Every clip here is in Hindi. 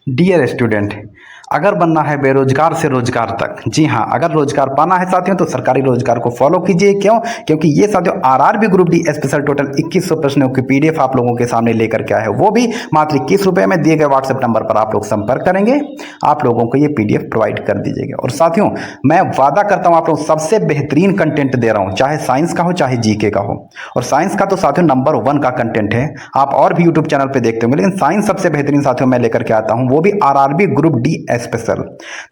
डियर स्टूडेंट, अगर बनना है बेरोजगार से रोजगार तक, जी हाँ, अगर रोजगार पाना है साथियों तो सरकारी रोजगार को फॉलो कीजिए। क्यों? क्योंकि ये साथियों RRB group D special total 2100 प्रश्नों की पीडीएफ आप लोगों के सामने लेकर के आए हैं, वो भी मात्र 21 रुपए में। दिए गए व्हाट्सएप नंबर पर आप लोग संपर्क करेंगे, आप लोगों को ये पीडीएफ प्रोवाइड कर दी जाएगी। और साथियों मैं वादा करता हूँ आप लोग सबसे बेहतरीन कंटेंट दे रहा हूँ, चाहे साइंस का हो चाहे जीके का हो। और साइंस का तो साथियों नंबर 1 का कंटेंट है, आप और भी यूट्यूब चैनल पे देखते होंगे, लेकिन साइंस सबसे बेहतरीन साथियों मैं लेकर के आता हूँ, वो भी आरआरबी ग्रुप डी स्पेशल।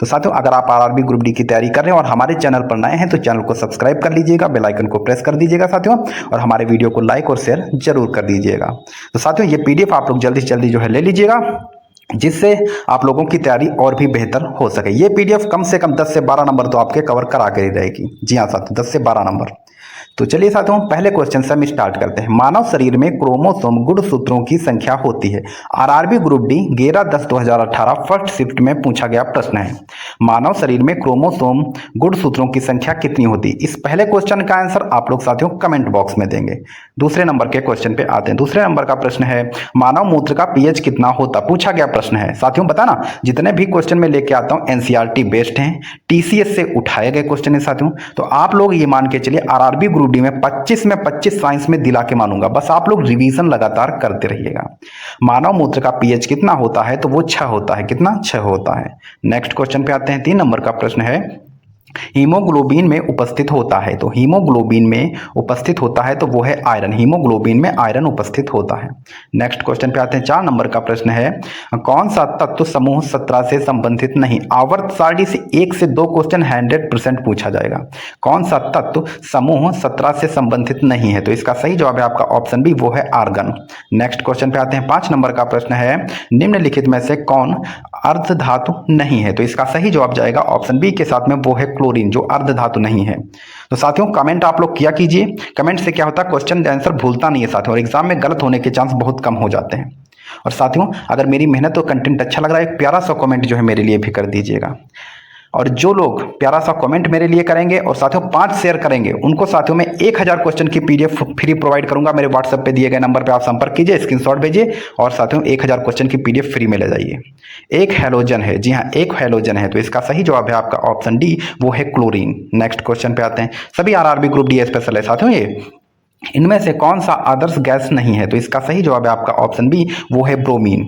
तो साथियों अगर आप आरआरबी ग्रुप डी की तैयारी कर रहे हैं और हमारे चैनल पर नए हैं तो चैनल को सब्सक्राइब कर लीजिएगा, बेल आइकन को प्रेस कर दीजिएगा साथियों, और हमारे वीडियो को लाइक और शेयर जरूर कर दीजिएगा। तो साथियों ये पीडीएफ आप लोग जल्दी से जल्दी जो है ले लीजिएगा, जिससे आप लोगों की तैयारी और भी बेहतर हो सके। ये पीडीएफ कम से कम 10 से 12 नंबर तो आपके कवर करा कर ही रहेगी। जी हाँ साथियों, 10 से 12 नंबर। तो चलिए साथियों पहले क्वेश्चन से हम स्टार्ट करते हैं। मानव शरीर में क्रोमोसोम गुणसूत्रों की संख्या होती है। RRB group D 11/10/2018 first shift में पूछा गया प्रश्न है, मानव शरीर में क्रोमोसोम गुणसूत्रों की संख्या कितनी होती है? इस पहले क्वेश्चन का आंसर आप लोग साथियों कमेंट बॉक्स में देंगे। दूसरे नंबर के क्वेश्चन पे आते हैं। दूसरे नंबर का प्रश्न है, मानव मूत्र का पीएच कितना होता? पूछा गया प्रश्न है साथियों। बताना जितने भी क्वेश्चन में लेके आता हूं एनसीईआरटी बेस्ड हैं, टीसीएस से उठाए गए क्वेश्चन है साथियों। तो आप लोग ये मान के चलिए आरआरबी ग्रुप डी में 25 में 25 साइंस में दिला के मानूंगा, बस आप लोग रिवीजन लगातार करते रहिएगा। मानव मूत्र का पीएच कितना होता है? तो वो 6 होता है। कितना? 6 होता है। नेक्स्ट क्वेश्चन पे आते हैं। 3 नंबर का प्रश्न है, हीमोग्लोबिन में उपस्थित होता है। तो हीमोग्लोबिन में उपस्थित होता है तो वो है आयरन। हीमोग्लोबिन में आयरन उपस्थित होता है। नेक्स्ट क्वेश्चन पे आते हैं। 4 नंबर का प्रश्न है, कौन सा तत्व समूह 17 से संबंधित नहीं? आवर्त सारणी से 1 से 2 क्वेश्चन 100% पूछा जाएगा। कौन सा तत्व समूह 17 से संबंधित नहीं है? तो इसका सही जवाब है आपका ऑप्शन बी, वो है आर्गन। नेक्स्ट क्वेश्चन पे आते हैं। 5 नंबर का प्रश्न है, निम्नलिखित में से कौन अर्ध धातु नहीं है? तो इसका सही जवाब जाएगा ऑप्शन बी के साथ में, वो है क्लोरीन, जो अर्ध धातु नहीं है। तो साथियों कमेंट आप लोग किया कीजिए, कमेंट से क्या होता है क्वेश्चन आंसर भूलता नहीं है साथियों, और एग्जाम में गलत होने के चांस बहुत कम हो जाते हैं। और साथियों अगर मेरी मेहनत और कंटेंट अच्छा लग रहा है, एक प्यारा सा कमेंट जो है मेरे लिए भी कर दीजिएगा। और जो लोग प्यारा सा कमेंट मेरे लिए करेंगे और साथियों 5 शेयर करेंगे, उनको साथियों में 1000 क्वेश्चन की पीडीएफ फ्री प्रोवाइड करूंगा। मेरे व्हाट्सएप पे दिए गए नंबर पे आप संपर्क कीजिए, स्क्रीनशॉट भेजिए और साथियों 1000 क्वेश्चन की पीडीएफ फ्री में ले जाइए। एक हैलोजन है, जी हाँ एक हैलोजन है, तो इसका सही जवाब है आपका ऑप्शन डी, वो है क्लोरीन। नेक्स्ट क्वेश्चन पे आते हैं। सभी आरआरबी ग्रुप डी स्पेशल है साथियों ये, इनमें से कौन सा आदर्श गैस नहीं है? तो इसका सही जवाब है आपका ऑप्शन बी, वो है ब्रोमीन।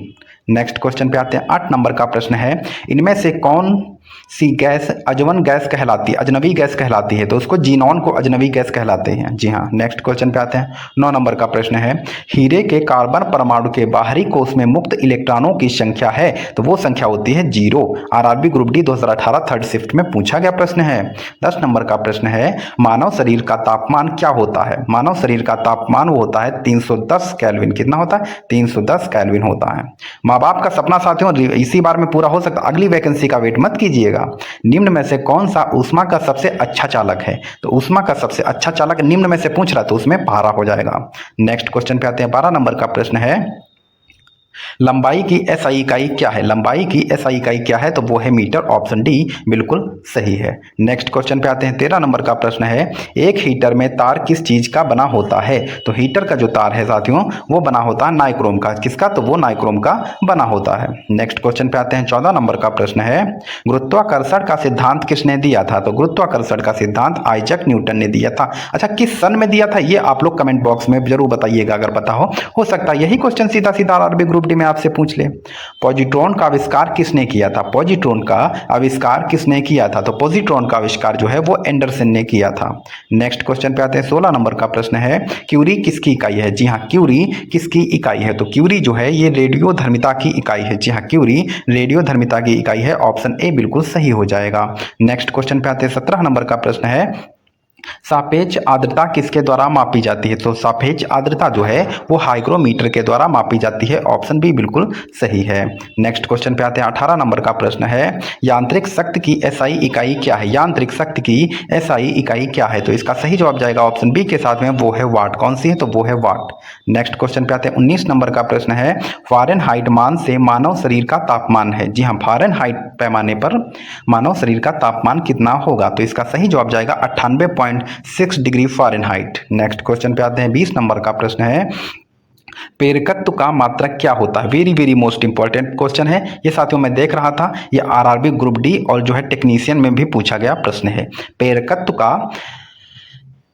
नेक्स्ट क्वेश्चन पे आते हैं। 8 नंबर का प्रश्न है, इनमें से कौन सी गैस अजवन गैस कहलाती है, अजनबी गैस कहलाती है? तो उसको जीनॉन को अजनबी गैस कहलाते हैं। जी हाँ। नेक्स्ट क्वेश्चन पे आते हैं। 9 नंबर का प्रश्न है, हीरे के कार्बन परमाणु के बाहरी कोष में मुक्त इलेक्ट्रॉनों की संख्या है? तो वो संख्या होती है 0। RRB group D 2018 third shift में पूछा गया प्रश्न है। 10 नंबर का प्रश्न है, मानव शरीर का तापमान क्या होता है? मानव शरीर का तापमान वो होता है 310 केल्विन। कितना होता है? 310 केल्विन होता है। माँ बाप का सपना साथियों इसी बार में पूरा हो सकता है, अगली वैकेंसी का वेट मत कीजिएगा। निम्न में से कौन सा ऊष्मा का सबसे अच्छा चालक है? तो ऊष्मा का सबसे अच्छा चालक निम्न में से पूछ रहा, तो उसमें पारा हो जाएगा। नेक्स्ट क्वेश्चन पे आते हैं। 12 नंबर का प्रश्न है, लंबाई की एसआई इकाई क्या है? लंबाई की एसआई इकाई क्या है? तो वो है मीटर। ऑप्शन डी बिल्कुल सही है। नेक्स्ट क्वेश्चन पे आते हैं। 13 नंबर का प्रश्न है, एक हीटर में तार किस चीज का बना होता है? तो हीटर का जो तार है साथियों वो बना होता है नाइक्रोम का। किसका? तो वो नाइक्रोम का बना होता है। नेक्स्ट क्वेश्चन पे आते हैं। 14 नंबर का प्रश्न है, गुरुत्वाकर्षण का सिद्धांत किसने दिया था? तो गुरुत्वाकर्षण का सिद्धांत आइजैक न्यूटन ने दिया था। अच्छा किस सन में दिया था ये आप लोग कमेंट बॉक्स में जरूर बताइएगा, अगर पता हो सकता है यही क्वेश्चन सीधा सीधा आरआरबी ग्रुप डी में आपसे पूछ ले। पॉजिट्रॉन का आविष्कार किसने किया था? पॉजिट्रॉन का आविष्कार किसने किया था? तो पॉजिट्रॉन का आविष्कार जो है वो एंडरसन ने किया था। नेक्स्ट क्वेश्चन पे आते हैं। 16 नंबर का प्रश्न है, क्यूरी किसकी इकाई है? जी हाँ क्यूरी किसकी इकाई है? तो क्यूरी जो है ये रेडियो धर्मिता की इकाई है। जी हाँ क्यूरी रेडियो धर्मिता की इकाई है। ऑप्शन ए बिल्कुल सही हो जाएगा। नेक्स्ट क्वेश्चन पे आते हैं। 17 नंबर का प्रश्न है, सापेक्ष आर्द्रता किसके द्वारा मापी जाती है? तो सापेक्ष आर्द्रता जो है वो हाइग्रोमीटर के द्वारा मापी जाती है। ऑप्शन बी बिल्कुल सही है। नेक्स्ट क्वेश्चन पे आते हैं। 18 नंबर का प्रश्न है, यांत्रिक शक्ति की एसआई इकाई क्या है? यांत्रिक शक्ति की एसआई इकाई क्या है? तो इसका सही जवाब जाएगा ऑप्शन बी के साथ में, वो है वाट। कौन सी है? तो वो है वाट। नेक्स्ट क्वेश्चन पे आते हैं। 19 नंबर का प्रश्न है, फारेनहाइट मान से मानव शरीर का तापमान है। जी हाँ फारेनहाइट पैमाने पर मानव शरीर का तापमान कितना होगा? तो इसका सही जवाब जाएगा 98.6 डिग्री फ़ारेनहाइट। नेक्स्ट क्वेश्चन पे आते हैं। 20 नंबर का प्रश्न है, प्रेरकत्व का मात्रक क्या होता है? Very very most important question है ये साथियों। मैं देख रहा था ये आरआरबी ग्रुप डी और जो है टेक्नीशियन में भी पूछा गया प्रश्न है। प्रेरकत्व का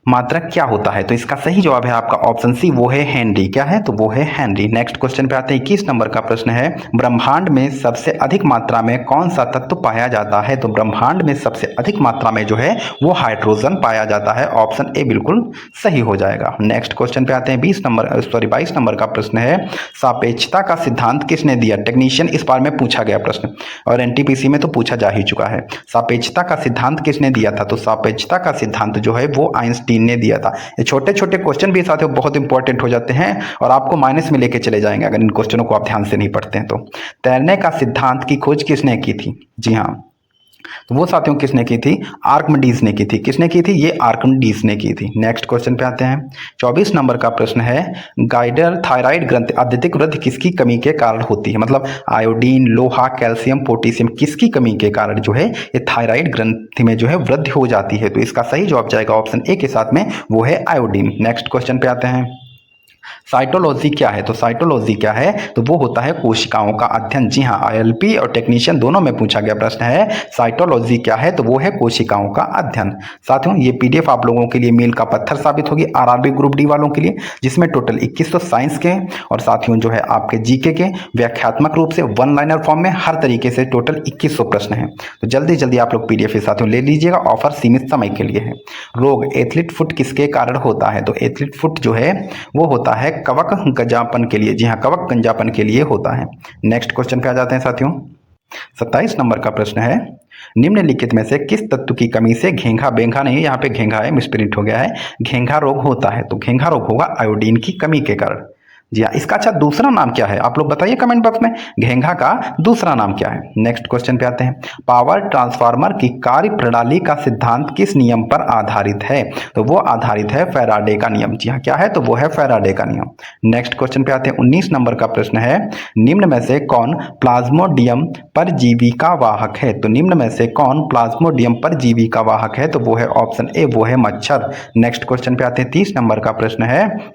मात्रक क्या होता है? तो इसका सही जवाब है आपका ऑप्शन सी, वो है हेनरी। क्या है? तो वो है हेनरी। नेक्स्ट क्वेश्चन पे आते हैं। 21 नंबर का प्रश्न है, ब्रह्मांड में सबसे अधिक मात्रा में कौन सा तत्व पाया जाता है? तो ब्रह्मांड में सबसे अधिक मात्रा में जो है वो हाइड्रोजन पाया जाता है। ऑप्शन ए बिल्कुल सही हो जाएगा। नेक्स्ट क्वेश्चन पे आते हैं। 22 नंबर का प्रश्न है, सापेक्षता का सिद्धांत किसने दिया? टेक्नीशियन इस बार में पूछा गया प्रश्न और एनटीपीसी में तो पूछा जा ही चुका है। सापेक्षता का सिद्धांत किसने दिया था? तो सापेक्षता का सिद्धांत जो है वो आइंस्टीन ने दिया था। ये छोटे छोटे क्वेश्चन भी साथियों बहुत इंपॉर्टेंट हो जाते हैं और आपको माइनस में लेके चले जाएंगे अगर इन क्वेश्चनों को आप ध्यान से नहीं पढ़ते हैं तो। तैरने का सिद्धांत की खोज किसने की थी? जी हाँ, तो वो साथियों किसने की थी? आर्किमिडीज ने की थी। किसने की थी? ये आर्किमिडीज ने की थी। नेक्स्ट क्वेश्चन पे आते हैं। 24 नंबर का प्रश्न है, गाइडर थायराइड ग्रंथि अत्यधिक वृद्धि किसकी कमी के कारण होती है? मतलब आयोडीन, लोहा, कैल्शियम, पोटेशियम किसकी कमी के कारण जो है ये थायराइड ग्रंथि में जो है वृद्धि हो जाती है? तो इसका सही जवाब जाएगा ऑप्शन ए के साथ में, वो है आयोडीन। नेक्स्ट क्वेश्चन पे आते हैं। साइटोलॉजी क्या है? तो साइटोलॉजी क्या है? तो वो होता है कोशिकाओं का अध्ययन। जी हाँ, आईएलपी और टेक्नीशियन दोनों में पूछा गया प्रश्न है। साइटोलॉजी क्या है? तो वो है कोशिकाओं का अध्ययन। साथियों ये पीडीएफ आप लोगों के लिए मील का पत्थर साबित होगी आरआरबी ग्रुप डी वालों के लिए, जिसमें टोटल 2100 साइंस के और साथियों जो है आपके जीके के व्याख्यात्मक रूप से वन लाइनर फॉर्म में हर तरीके से टोटल 2100 प्रश्न हैं। तो जल्दी जल्दी आप लोग पीडीएफ साथियों ले लीजिएगा, ऑफर सीमित समय के लिए है। रोग एथलीट फुट किसके कारण होता है? तो एथलीट फुट जो है वो होता है कवक गंजापन के लिए। जी हाँ, कवक गंजापन के लिए होता है। नेक्स्ट क्वेश्चन पे आ जाते हैं साथियों। 27 नंबर का प्रश्न है, निम्नलिखित में से किस तत्व की कमी से घेंघा, बेंघा नहीं यहाँ पे घेंघा है, मिसप्रिंट हो गया है, घेंघा रोग होता है? तो घेंघा रोग होगा आयोडीन की कमी के कारण। जी हाँ, इसका अच्छा दूसरा नाम क्या है? आप लोग बताइए कमेंट बॉक्स में, घेंघा का दूसरा नाम क्या है? नेक्स्ट क्वेश्चन पे आते हैं। पावर ट्रांसफार्मर की कार्य प्रणाली का सिद्धांत किस नियम पर आधारित है? तो वो आधारित है फैराडे का नियम। जी हाँ, क्या है? तो वो है फैराडे का नियम। नेक्स्ट क्वेश्चन पे आते हैं। 19 नंबर का प्रश्न है, निम्न में से कौन प्लाज्मोडियम परजीवी का वाहक है? तो निम्न में से कौन प्लाज्मोडियम परजीवी का वाहक है? तो वो है ऑप्शन ए, वो है मच्छर। नेक्स्ट क्वेश्चन पे आते हैं। 30 नंबर का प्रश्न है,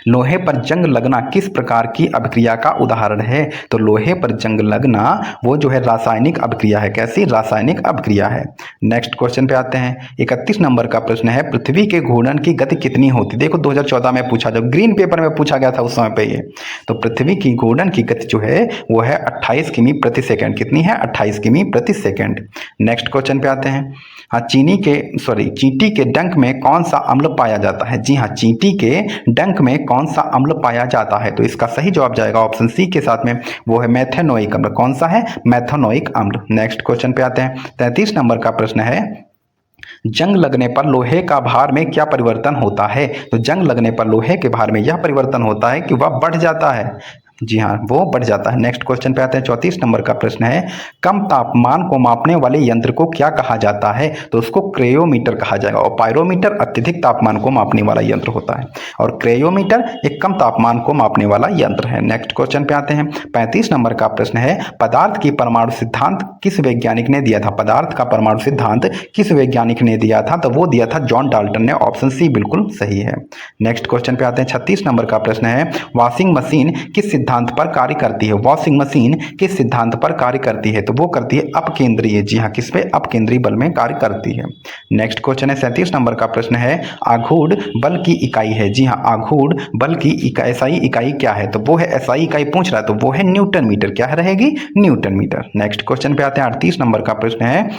लोहे पर जंग लगना किस प्रकार की अभिक्रिया का उदाहरण है? तो लोहे पर जंग लगना वो जो है रासायनिक अभिक्रिया है। कैसी? रासायनिक अभिक्रिया है। नेक्स्ट क्वेश्चन पे आते हैं। 31 नंबर का प्रश्न है, पृथ्वी के घूर्णन की गति कितनी होती? देखो 2014 में पूछा, जब ग्रीन पेपर में पूछा गया था उस समय पे ये। तो पृथ्वी की घूर्णन की गति जो है वो है 28 किमी प्रति सेकेंड। कितनी है? 28 किमी प्रति सेकेंड। नेक्स्ट क्वेश्चन पे आते हैं। हाँ, चींटी के डंक में कौन सा अम्ल पाया जाता है? जी हाँ, चींटी के डंक में कौन सा अम्ल पाया जाता है? तो इसका सही जवाब जाएगा ऑप्शन सी के साथ में, वो है मेथेनोइक अम्ल। कौन सा है? मेथेनोइक अम्ल। नेक्स्ट क्वेश्चन पे आते हैं। 33 नंबर का प्रश्न है, जंग लगने पर लोहे का भार में क्या परिवर्तन होता है? तो जंग लगने पर लोहे के भार में यह परिवर्तन होता है कि वह बढ़ जाता है। जी हाँ, वो बढ़ जाता है। नेक्स्ट क्वेश्चन पे आते हैं। 34 नंबर का प्रश्न है, कम तापमान को मापने वाले यंत्र को क्या कहा जाता है? तो उसको क्रेयोमीटर कहा जाएगा। और पायरोमीटर अत्यधिक तापमान को मापने वाला यंत्र होता है और क्रेयोमीटर एक कम तापमान को मापने वाला यंत्र है। नेक्स्ट क्वेश्चन पे आते हैं। 35 नंबर का प्रश्न है, पदार्थ की परमाणु सिद्धांत किस वैज्ञानिक ने दिया था? पदार्थ का परमाणु सिद्धांत किस वैज्ञानिक ने दिया था? तो वो दिया था जॉन डाल्टन ने। ऑप्शन सी बिल्कुल सही है। नेक्स्ट क्वेश्चन पे आते हैं। 36 नंबर का प्रश्न है, वॉशिंग मशीन किस सिद्धांत पर कार्य करती है? वॉशिंग मशीन किस सिद्धांत पर कार्य करती है? तो वो करती है अपकेंद्रीय। जी हाँ, किस पे? अपकेंद्रीय बल में कार्य करती है। नेक्स्ट क्वेश्चन है। 37 नंबर का प्रश्न है, आघूर्ण बल की इकाई है। जी हाँ, आघूर्ण बल की एसआई इकाई क्या है? तो वो है एसआई इकाई पूछ रहा है, तो वो है न्यूटन मीटर। क्या रहेगी? Newton metre. नेक्स्ट क्वेश्चन पे आते हैं। 38 नंबर का प्रश्न है,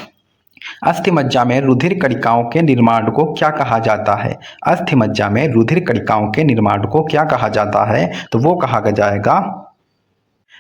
अस्थिमज्जा में रुधिर कणिकाओं के निर्माण को क्या कहा जाता है? अस्थिमज्जा में रुधिर कणिकाओं के निर्माण को क्या कहा जाता है? तो वो कहा जाएगा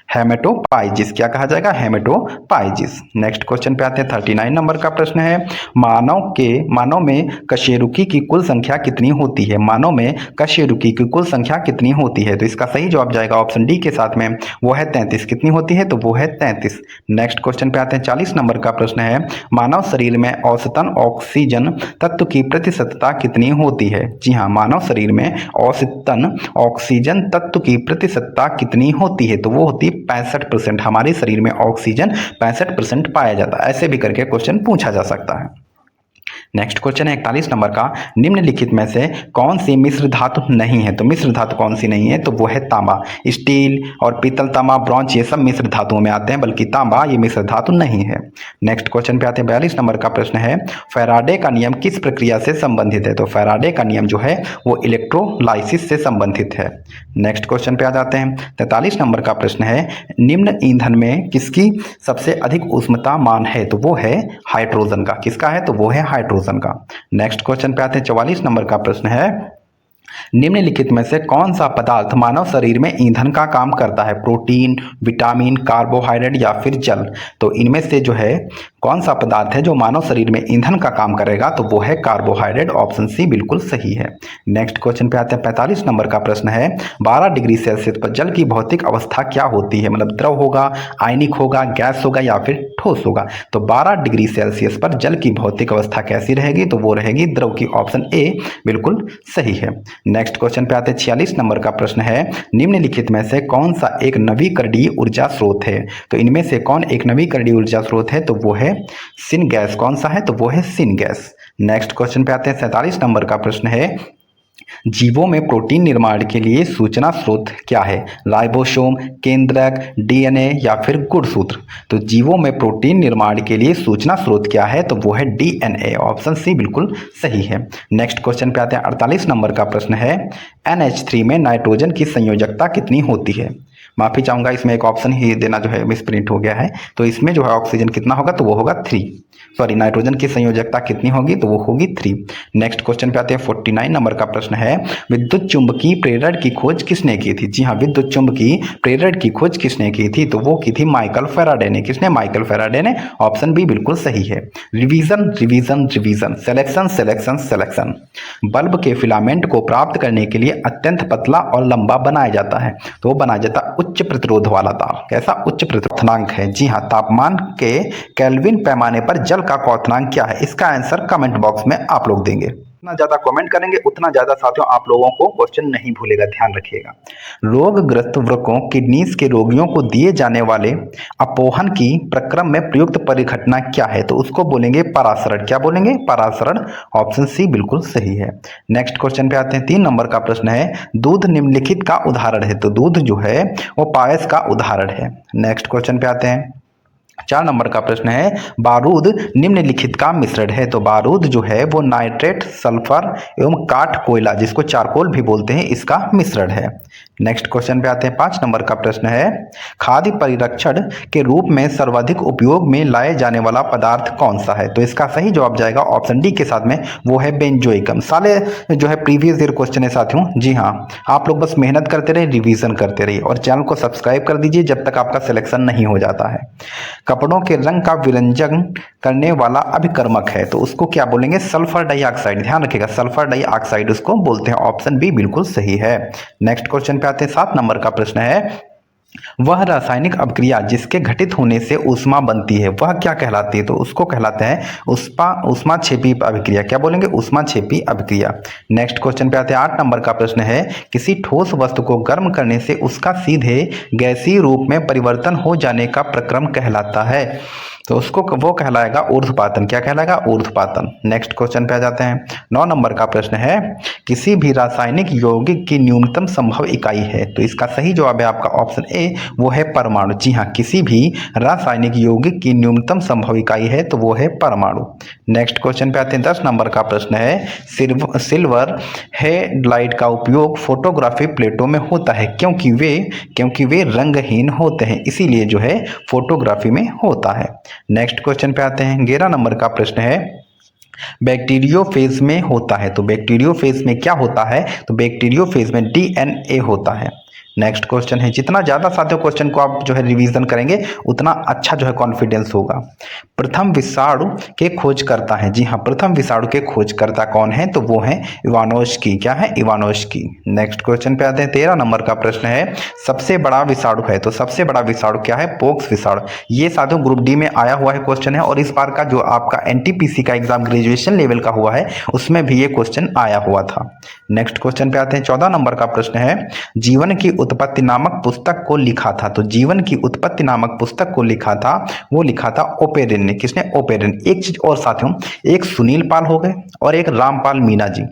हेमेटोपाइजिस। क्या कहा जाएगा? हेमेटोपाइजिस। नेक्स्ट क्वेश्चन पे आते हैं। 39 नंबर का प्रश्न है, मानव में कशेरुकी की कुल संख्या कितनी होती है? मानव में कशेरुकी की कुल संख्या कितनी होती है? तो इसका सही जवाब जाएगा ऑप्शन डी के साथ में, वो है 33। कितनी होती है? तो वो है 33। नेक्स्ट क्वेश्चन पे आते हैं। 40 नंबर का प्रश्न है, मानव शरीर में औसतन ऑक्सीजन तत्व की प्रतिशतता कितनी होती है? जी हाँ, मानव शरीर में औसतन ऑक्सीजन तत्व की प्रतिशतता कितनी होती है? तो वो होती है 65%। हमारे शरीर में ऑक्सीजन 65% पाया जाता है। ऐसे भी करके क्वेश्चन पूछा जा सकता है। नेक्स्ट क्वेश्चन है 41 नंबर का, निम्नलिखित में से कौन सी मिश्र धातु नहीं है? तो मिश्र धातु कौन सी नहीं है? तो वो है तांबा। स्टील और पीतल, तांबा, ब्रॉन्ज ये सब मिश्र धातुओं में आते हैं, बल्कि तांबा ये मिश्र धातु नहीं है। नेक्स्ट क्वेश्चन पे आते हैं 42 नंबर का प्रश्न है, फैराडे का नियम किस प्रक्रिया से संबंधित है? तो फैराडे का नियम जो है वो इलेक्ट्रोलाइसिस से संबंधित है। नेक्स्ट क्वेश्चन पे आ जाते हैं 43 नंबर का प्रश्न है, निम्न ईंधन में किसकी सबसे अधिक ऊष्मता मान है? तो वो है हाइड्रोजन का। किसका है? तो वो है हाइड्रोजन का। नेक्स्ट क्वेश्चन पे आते हैं 44 नंबर का प्रश्न है, निम्नलिखित में से कौन सा पदार्थ मानव शरीर में ईंधन का काम करता है? प्रोटीन, विटामिन, कार्बोहाइड्रेट या फिर जल? तो इनमें से जो है कौन सा पदार्थ है जो मानव शरीर में ईंधन का काम करेगा? तो वो है कार्बोहाइड्रेट। ऑप्शन सी बिल्कुल सही है। नेक्स्ट क्वेश्चन पे आते हैं 45 नंबर का प्रश्न है, 12 डिग्री सेल्सियस पर जल की भौतिक अवस्था क्या होती है? मतलब द्रव होगा, आयनिक होगा, गैस होगा या फिर ठोस होगा? तो 12 डिग्री सेल्सियस पर जल की भौतिक अवस्था कैसी रहेगी? तो वो रहेगी द्रव की। ऑप्शन ए बिल्कुल सही है। नेक्स्ट क्वेश्चन पे आते हैं 46 नंबर का प्रश्न है, निम्नलिखित में से कौन सा एक नवीकरणीय ऊर्जा स्रोत है? तो इनमें से कौन एक नवीकरणीय ऊर्जा स्रोत है? तो वो है सिन गैस। कौन सा है? तो वो है सिन गैस। नेक्स्ट क्वेश्चन पे आते हैं 47 नंबर का प्रश्न है, जीवों में प्रोटीन निर्माण के लिए सूचना स्रोत क्या है? राइबोसोम, केंद्रक, डीएनए या फिर गुणसूत्र? तो जीवों में प्रोटीन निर्माण के लिए सूचना स्रोत क्या है? तो वो है डीएनए। ऑप्शन सी बिल्कुल सही है। नेक्स्ट क्वेश्चन पे आते हैं 48 नंबर का प्रश्न है, NH3 में नाइट्रोजन की संयोजकता कितनी होती है? माफी चाहूंगा, इसमें एक ऑप्शन ही देना जो है मिसप्रिंट हो गया है। तो इसमें जो है ऑक्सीजन कितना होगा? तो वो होगा 3। सॉरी, नाइट्रोजन की संयोजकता कितनी होगी? तो वो होगी 3। नेक्स्ट क्वेश्चन पे आते हैं 49 नंबर का प्रश्न है, विद्युत चुंबकीय प्रेरण की खोज किसने की थी? जी हाँ, विद्युत चुंबकीय प्रेरण की खोज किसने की थी? तो वो की थी माइकल फैराडे ने। किसने? माइकल फैराडे ने। ऑप्शन बी बिल्कुल सही है। Revision revision revision, selection selection selection. Bulb के फिलामेंट को प्राप्त करने के लिए अत्यंत पतला और लंबा बनाया जाता है, तो वो बनाया जाता है उच्च प्रतिरोध वाला तार। कैसा? उच्च क्वथनांक है। जी हाँ, तापमान के केल्विन पैमाने पर जल का क्वथनांक क्या है? इसका आंसर कमेंट बॉक्स में आप लोग देंगे। जितना ज्यादा कमेंट करेंगे उतना ज्यादा साथियों आप लोगों को क्वेश्चन नहीं भूलेगा, ध्यान रखिएगा। रोगग्रस्त वृक्कों, किडनीज के रोगियों को दिए जाने वाले अपोहन की प्रक्रम में प्रयुक्त परिघटना क्या है? तो उसको बोलेंगे परासरण। क्या बोलेंगे? परासरण। ऑप्शन सी बिल्कुल सही है। नेक्स्ट क्वेश्चन पे आते हैं 3 नंबर का प्रश्न है, दूध निम्नलिखित का उदाहरण है? तो दूध जो है वो पायस का उदाहरण है। नेक्स्ट क्वेश्चन पे आते हैं 4 नंबर का प्रश्न है, बारूद निम्नलिखित का मिश्रण है? तो बारूद जो है वो नाइट्रेट, सल्फर एवं काठ कोयला, जिसको चारकोल भी बोलते हैं, इसका मिश्रण है। नेक्स्ट क्वेश्चन पे आते हैं 5 नंबर का प्रश्न है, खाद्य परिरक्षण के रूप में सर्वाधिक उपयोग में लाए जाने वाला पदार्थ कौन सा है? तो इसका सही जवाब जाएगा ऑप्शन डी के साथ में, वो है बेंजोइकम। साले जो है प्रीवियस ईयर क्वेश्चन है साथियों। जी हाँ, आप लोग बस मेहनत करते रहिए, रिवीजन करते रहिए और चैनल को सब्सक्राइब कर दीजिए जब तक आपका सिलेक्शन नहीं हो जाता है। कपड़ों के रंग का विरंजन करने वाला अभिकर्मक है, तो उसको क्या बोलेंगे? Sulphur dioxide. ध्यान रखिएगा, सल्फर डाइऑक्साइड उसको बोलते हैं। ऑप्शन बी बिल्कुल सही है। नेक्स्ट क्वेश्चन पे आते हैं 7 नंबर का प्रश्न है, वह रासायनिक अभिक्रिया जिसके घटित होने से ऊष्मा बनती है वह क्या कहलाती है? तो उसको कहलाते हैं ऊष्माक्षेपी अभिक्रिया। क्या बोलेंगे? ऊष्माक्षेपी अभिक्रिया। नेक्स्ट क्वेश्चन पे आते हैं 8 नंबर का प्रश्न है, किसी ठोस वस्तु को गर्म करने से उसका सीधे गैसीय रूप में परिवर्तन हो जाने का प्रक्रम कहलाता है? तो उसको वो कहलाएगा ऊर्ध्वपातन। क्या कहलाएगा? ऊर्ध्वपातन। नेक्स्ट क्वेश्चन पे आ जाते हैं 9 नंबर का प्रश्न है, किसी भी रासायनिक यौगिक की न्यूनतम संभव इकाई है? तो इसका सही जवाब है आपका ऑप्शन ए, वो है परमाणु। जी हाँ, किसी भी रासायनिक यौगिक की न्यूनतम संभव इकाई है तो वो है परमाणु। नेक्स्ट क्वेश्चन पे आते हैं 10 नंबर का प्रश्न है, सिल्वर हेडलाइट का उपयोग फोटोग्राफी प्लेटों में होता है क्योंकि वे रंगहीन होते हैं, इसीलिए जो है फोटोग्राफी में होता है। नेक्स्ट क्वेश्चन पे आते हैं 11 नंबर का प्रश्न है, बैक्टीरियोफेज में होता है। तो बैक्टीरियोफेज में क्या होता है? तो बैक्टीरियोफेज में डीएनए होता है। नेक्स्ट क्वेश्चन है, जितना ज़्यादा साथियों क्वेश्चन को आप जो है रिवीजन करेंगे उतना अच्छा जो है कॉन्फिडेंस होगा। प्रथम विषाणु के खोजकर्ता है? जी हाँ, प्रथम विषाणु के खोजकर्ता कौन है? तो वो है इवानोस्की। क्या है? इवानोस्की। नेक्स्ट क्वेश्चन पे आते हैं 13 नंबर का प्रश्न है, सबसे बड़ा विषाणु है? तो सबसे बड़ा विषाणु क्या है? पोक्स विषाणु। ये साथियों ग्रुप डी में आया हुआ है क्वेश्चन है, और इस बार का जो आपका एनटीपीसी का एग्जाम ग्रेजुएशन लेवल का हुआ है उसमें भी ये क्वेश्चन आया हुआ था। नेक्स्ट क्वेश्चन पे आते हैं 14 नंबर का प्रश्न है, जीवन की उत्पत्ति नामक पुस्तक को लिखा था? तो जीवन की उत्पत्ति नामक पुस्तक को लिखा था, वो लिखा था ओपेरिन ने। ने, किसने, ओपेरन। एक चीज और साथियों, एक सुनील पाल हो गए और एक रामपाल मीना जी।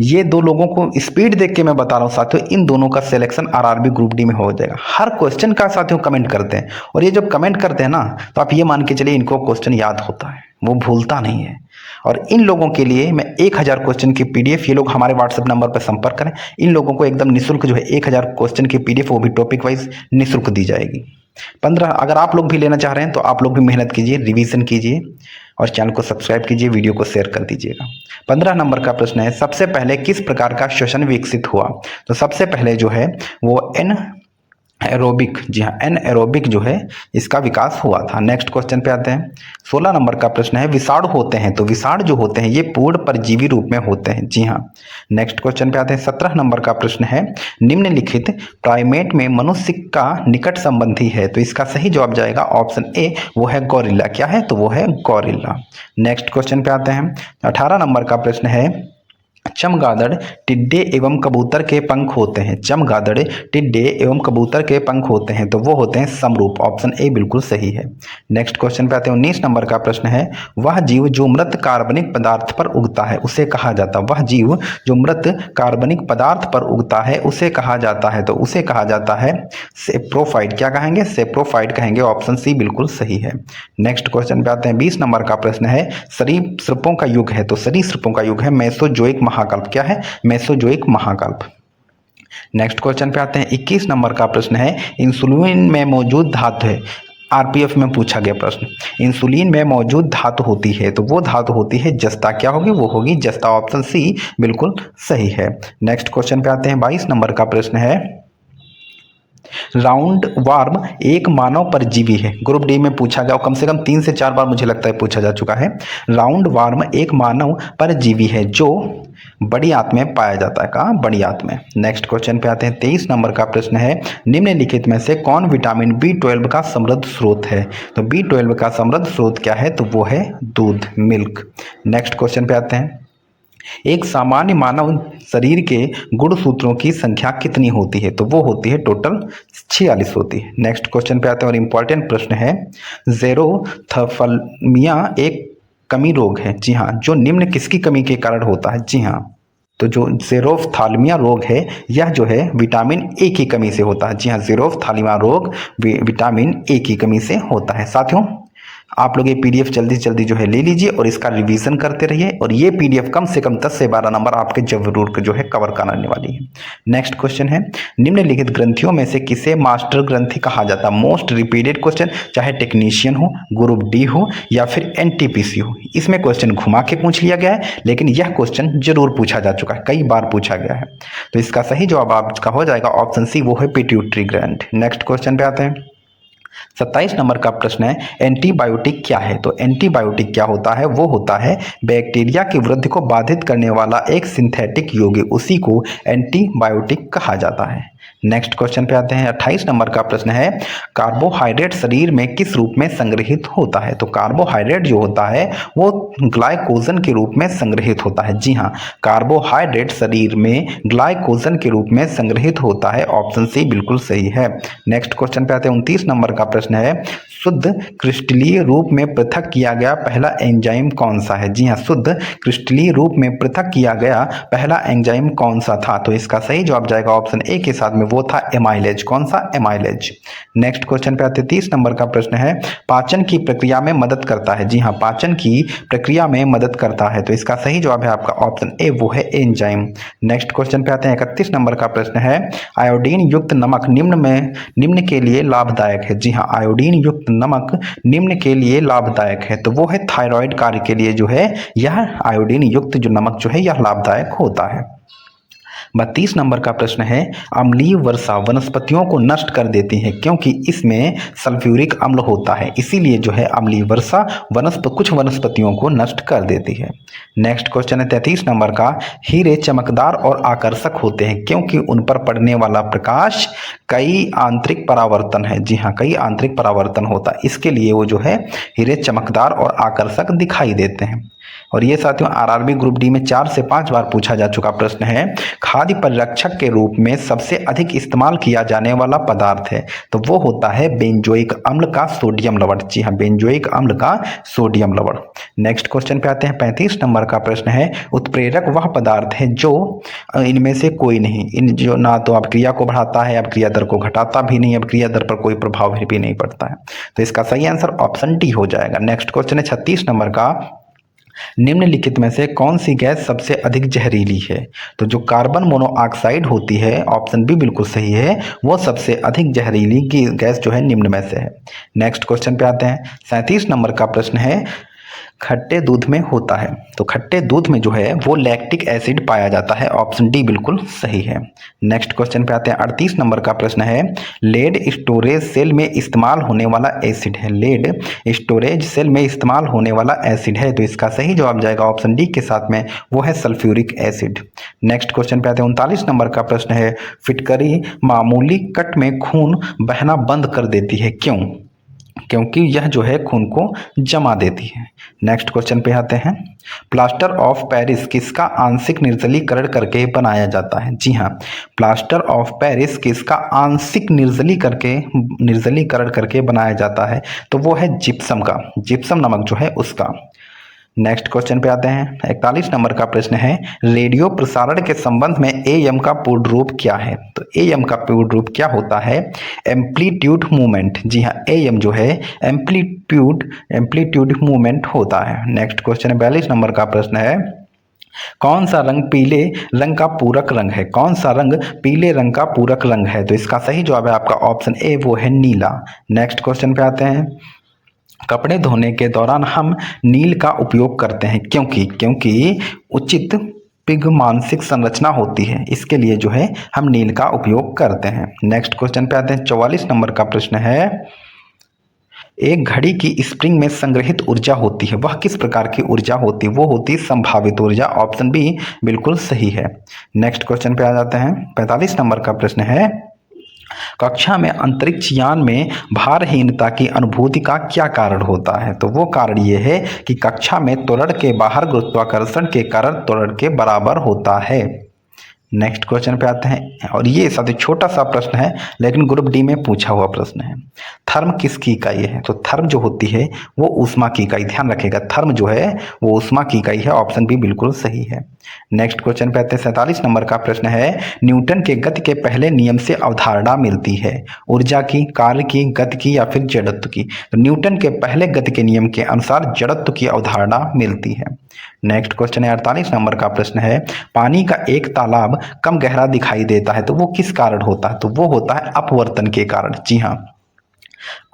ये दो लोगों को स्पीड देख के मैं बता रहा हूँ साथियों, इन दोनों का सिलेक्शन आरआरबी ग्रुप डी में हो जाएगा। हर क्वेश्चन का साथियों कमेंट करते हैं, और ये जब कमेंट करते हैं ना, तो आप ये मान के चलिए इनको क्वेश्चन याद होता है, वो भूलता नहीं है। और इन लोगों के लिए मैं 1000 क्वेश्चन की पीडीएफ, ये लोग हमारे व्हाट्सएप नंबर पर संपर्क करें, इन लोगों को एकदम निःशुल्क जो है 1000 क्वेश्चन की पीडीएफ, वो भी टॉपिक वाइज निःशुल्क दी जाएगी। 15, अगर आप लोग भी लेना चाह रहे हैं तो आप लोग भी मेहनत कीजिए, रिवीजन कीजिए और चैनल को सब्सक्राइब कीजिए, वीडियो को शेयर कर दीजिएगा। 15 नंबर का प्रश्न है, सबसे पहले किस प्रकार का श्वसन विकसित हुआ? तो सबसे पहले जो है वो एन एरोबिक, जी हाँ, एन एरोबिक जो है इसका विकास हुआ था। नेक्स्ट क्वेश्चन पे आते हैं। 16 नंबर का प्रश्न है, विषाणु होते हैं, तो विषाणु जो होते हैं ये पूर्ण परजीवी रूप में होते हैं, जी हाँ। नेक्स्ट क्वेश्चन पे आते हैं। 17 नंबर का प्रश्न है, निम्नलिखित प्राइमेट में मनुष्य का निकट संबंधी है, तो इसका सही जवाब जाएगा ऑप्शन ए, वो है गौरिल्ला। क्या है? तो वो है गौरिल्ला। नेक्स्ट क्वेश्चन पे आते हैं। 18 नंबर का प्रश्न है, चमगादड़, टिड्डे एवं कबूतर के पंख होते हैं। चमगादड़, टिड्डे एवं कबूतर के पंख होते हैं, तो वो होते हैं समरूप। ऑप्शन ए बिल्कुल सही है। नेक्स्ट क्वेश्चन पे आते हैं। 19 नंबर का प्रश्न है, वह जीव जो मृत कार्बनिक पदार्थ पर उगता है उसे कहा जाता है। वह जीव जो मृत कार्बनिक पदार्थ पर उगता है उसे कहा जाता है, तो उसे कहा जाता है सेप्रोफाइट। क्या कहेंगे? सेप्रोफाइट कहेंगे। ऑप्शन सी बिल्कुल सही है। नेक्स्ट क्वेश्चन पे आते हैं। 20 नंबर का प्रश्न है, सरीसृपों का युग है, तो सरीसृपों का युग है मेसोजोइक महाकल्प। क्या है? मेसोजोइक महाकल्प। नेक्स्ट क्वेश्चन पे आते हैं। 21 नंबर का प्रश्न है, इंसुलिन में मौजूद धातु है। आरपीएफ में पूछा गया प्रश्न, इंसुलिन में मौजूद धातु होती है, तो वो धातु होती है जस्ता। क्या होगी? वो होगी जस्ता। ऑप्शन सी बिल्कुल सही है। नेक्स्ट क्वेश्चन पे आते हैं। 22 नंबर का प्रश्न है, राउंड वार्म एक मानव परजीवी है। ग्रुप डी में पूछा गया, कम से कम 3 से 4 बार मुझे लगता है पूछा जा चुका है। राउंड वार्म एक मानव परजीवी है जो बड़ी आंत में पाया जाता है। कहाँ? बड़ी आंत में। नेक्स्ट क्वेश्चन पे आते हैं। 23 नंबर का प्रश्न है, निम्नलिखित में से कौन विटामिन B12 का समृद्ध स्रोत है? तो B12 का समृद्ध स्रोत क्या है? तो वो है दूध, मिल्क। नेक्स्ट क्वेश्चन पे आते हैं। एक सामान्य मानव शरीर के गुणसूत्रों की संख्या कितनी होती है? तो वो होती है टोटल 46 होती है। नेक्स्ट क्वेश्चन पे आते हैं और इम्पॉर्टेंट प्रश्न है, ज़ेरोथैलेमिया एक कमी रोग है, जी हाँ, जो निम्न किसकी कमी के कारण होता है? जी हाँ, तो जो ज़ेरोथैलेमिया रोग है यह जो है विटामिन ए की कमी से होता है। जी हाँ, ज़ेरोथैलेमिया रोग विटामिन ए की कमी से होता है। साथियों, आप लोग ये पीडीएफ जल्दी से जल्दी जो है ले लीजिए और इसका रिवीजन करते रहिए, और ये पीडीएफ कम से कम 10 से 12 नंबर आपके जरूर जो है कवर कराने वाली है। नेक्स्ट क्वेश्चन है, निम्नलिखित ग्रंथियों में से किसे मास्टर ग्रंथि कहा जाता है? मोस्ट रिपीटेड क्वेश्चन, चाहे टेक्नीशियन हो, ग्रुप डी हो या फिर एनटीपीसी हो, इसमें क्वेश्चन घुमा के पूछ लिया गया है, लेकिन यह क्वेश्चन जरूर पूछा जा चुका है, कई बार पूछा गया है। तो इसका सही जवाब आपका हो जाएगा ऑप्शन सी, वो है पिट्यूटरी ग्लैंड। नेक्स्ट क्वेश्चन पे आते हैं। 27 नंबर का प्रश्न है, एंटीबायोटिक क्या है? तो एंटीबायोटिक क्या होता है? वो होता है बैक्टीरिया की वृद्धि को बाधित करने वाला एक सिंथेटिक यौगिक, उसी को एंटीबायोटिक कहा जाता है। नेक्स्ट क्वेश्चन पे आते हैं। 28 नंबर का प्रश्न है, कार्बोहाइड्रेट शरीर में किस रूप में संग्रहित होता है? तो कार्बोहाइड्रेट जो होता है वो ग्लाइकोजन के रूप में संग्रहित होता है। जी हाँ, कार्बोहाइड्रेट शरीर में ग्लाइकोजन के रूप में संग्रहित होता है। ऑप्शन सी बिल्कुल सही है। नेक्स्ट क्वेश्चन पे आते हैं। 29 नंबर का प्रश्न है, शुद्ध क्रिस्टलीय रूप में पृथक किया गया पहला एंजाइम कौन सा है? जी हाँ, शुद्ध क्रिस्टलीय रूप में पृथक किया गया पहला एंजाइम कौन सा था? तो इसका सही जवाब जाएगा ऑप्शन ए के साथ में, वो था एमाइलेज। कौन सा? एमाइलेज। नेक्स्ट क्वेश्चन पे आते हैं। 30 नंबर का प्रश्न है, पाचन की प्रक्रिया में मदद करता है। जी हाँ, पाचन की प्रक्रिया में मदद करता है, तो इसका सही जवाब है आपका ऑप्शन ए, वो है एंजाइम। नेक्स्ट क्वेश्चन पे आते हैं। 31 नंबर का प्रश्न है, आयोडीन युक्त नमक निम्न के लिए लाभदायक है। जी हाँ, आयोडीन युक्त नमक निम्न के लिए लाभदायक है, तो वो है थायराइड कार्य के लिए जो है यह आयोडीन युक्त जो नमक जो है यह लाभदायक होता है। 32 नंबर का प्रश्न है, अम्लीय वर्षा वनस्पतियों को नष्ट कर देती है क्योंकि इसमें सल्फ्यूरिक अम्ल होता है, इसीलिए जो है अम्लीय वर्षा कुछ वनस्पतियों को नष्ट कर देती है। नेक्स्ट क्वेश्चन है 33 नंबर का, हीरे चमकदार और आकर्षक होते हैं क्योंकि उन पर पड़ने वाला प्रकाश कई आंतरिक परावर्तन है। जी हाँ, कई आंतरिक परावर्तन होता है, इसके लिए वो जो है हीरे चमकदार और आकर्षक दिखाई देते हैं। और ये साथियों आरआरबी ग्रुप डी में 4 से 5 बार पूछा जा चुका प्रश्न है, खाद्य खाद्य परिरक्षक के रूप में सबसे अधिक इस्तेमाल किया जाने वाला पदार्थ है, तो वो होता है बेंजोइक अम्ल का सोडियम लवण। जी हाँ, बेंजोइक अम्ल का सोडियम लवण। नेक्स्ट क्वेश्चन पे आते हैं। 35 नंबर का प्रश्न है, उत्प्रेरक वह पदार्थ है जो इनमें से कोई नहीं, इन जो ना तो अपक्रिया को बढ़ाता है, अपक्रिया दर को घटाता भी नहीं, अपक्रिया दर पर कोई प्रभाव भी नहीं पड़ता है। तो इसका सही आंसर ऑप्शन डी हो जाएगा। नेक्स्ट क्वेश्चन है 36 नंबर का, निम्नलिखित में से कौन सी गैस सबसे अधिक जहरीली है? तो जो कार्बन मोनोऑक्साइड होती है, ऑप्शन बी बिल्कुल सही है, वो सबसे अधिक जहरीली गैस जो है निम्न में से है। नेक्स्ट क्वेश्चन पे आते हैं। 37 नंबर का प्रश्न है, खट्टे दूध में होता है, तो खट्टे दूध में जो है वो लैक्टिक एसिड पाया जाता है, ऑप्शन डी बिल्कुल सही है। नेक्स्ट क्वेश्चन पे आते हैं। 38 नंबर का प्रश्न है, लेड स्टोरेज सेल में इस्तेमाल होने वाला एसिड है, लेड स्टोरेज सेल में इस्तेमाल होने वाला एसिड है, तो इसका सही जवाब जाएगा ऑप्शन डी के साथ में, वो है सल्फ्यूरिक एसिड। नेक्स्ट क्वेश्चन पे आते हैं। 39 नंबर का प्रश्न है, फिटकरी मामूली कट में खून बहना बंद कर देती है, क्यों? क्योंकि यह जो है खून को जमा देती है। नेक्स्ट क्वेश्चन पे आते हैं। प्लास्टर ऑफ पेरिस किसका आंशिक निर्जलीकरण करके बनाया जाता है? जी हाँ, प्लास्टर ऑफ पेरिस किसका आंशिक निर्जलीकरण करके बनाया जाता है? तो वो है जिप्सम का, जिप्सम नमक जो है उसका। नेक्स्ट क्वेश्चन पे आते हैं। 41 नंबर का प्रश्न है, रेडियो प्रसारण के संबंध में एएम का पूर्ण रूप क्या है? तो एएम का पूर्ण रूप क्या होता है? Amplitude movement. जी हाँ, एएम जो है एम्पलीट्यूड मूवमेंट होता है। नेक्स्ट क्वेश्चन है 42 नंबर का प्रश्न है, कौन सा रंग पीले रंग का पूरक रंग है? कौन सा रंग पीले रंग का पूरक रंग है? तो इसका सही जवाब है आपका ऑप्शन ए, वो है नीला। नेक्स्ट क्वेश्चन पे आते हैं। कपड़े धोने के दौरान हम नील का उपयोग करते हैं, क्योंकि उचित पिग मानसिक संरचना होती है, इसके लिए जो है हम नील का उपयोग करते हैं। नेक्स्ट क्वेश्चन पे आते हैं। 44 नंबर का प्रश्न है, एक घड़ी की स्प्रिंग में संग्रहित ऊर्जा होती है, वह किस प्रकार की ऊर्जा होती है? वो होती है संभावित ऊर्जा, ऑप्शन बी बिल्कुल सही है। नेक्स्ट क्वेश्चन पे आ जाते हैं। 45 नंबर का प्रश्न है, कक्षा में अंतरिक्ष यान में भारहीनता की अनुभूति का क्या कारण होता है? तो वो कारण ये है कि कक्षा में त्वरण के बाहर गुरुत्वाकर्षण के कारण त्वरण के बराबर होता है। नेक्स्ट क्वेश्चन पे आते हैं, और ये साथ ही छोटा सा प्रश्न है लेकिन ग्रुप डी में पूछा हुआ प्रश्न है। थर्म किसकी इकाई है? तो थर्म जो होती है वो ऊष्मा की इकाई, ध्यान रखिएगा, थर्म जो है वो ऊष्मा की इकाई है, ऑप्शन बी बिल्कुल सही है। नेक्स्ट क्वेश्चन पे आते हैं। 47 नंबर का प्रश्न है, न्यूटन के गति के पहले नियम से अवधारणा मिलती है, ऊर्जा की, कार्य की, गति की या फिर जड़त्व की? तो न्यूटन के पहले गति के नियम के अनुसार जड़त्व की अवधारणा मिलती है। नेक्स्ट क्वेश्चन है 48 नंबर का प्रश्न है, पानी का एक तालाब कम गहरा दिखाई देता है, तो वो किस कारण होता है? तो वो होता है अपवर्तन के कारण। जी हाँ,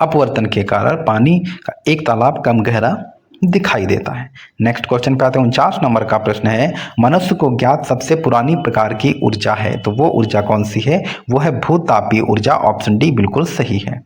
अपवर्तन के कारण पानी का एक तालाब कम गहरा दिखाई देता है। नेक्स्ट क्वेश्चन पे आते हैं। 49 नंबर का प्रश्न है, मनुष्य को ज्ञात सबसे पुरानी प्रकार की ऊर्जा है, तो वो ऊर्जा कौन सी है? वो है भूतापीय ऊर्जा, ऑप्शन डी बिल्कुल सही है।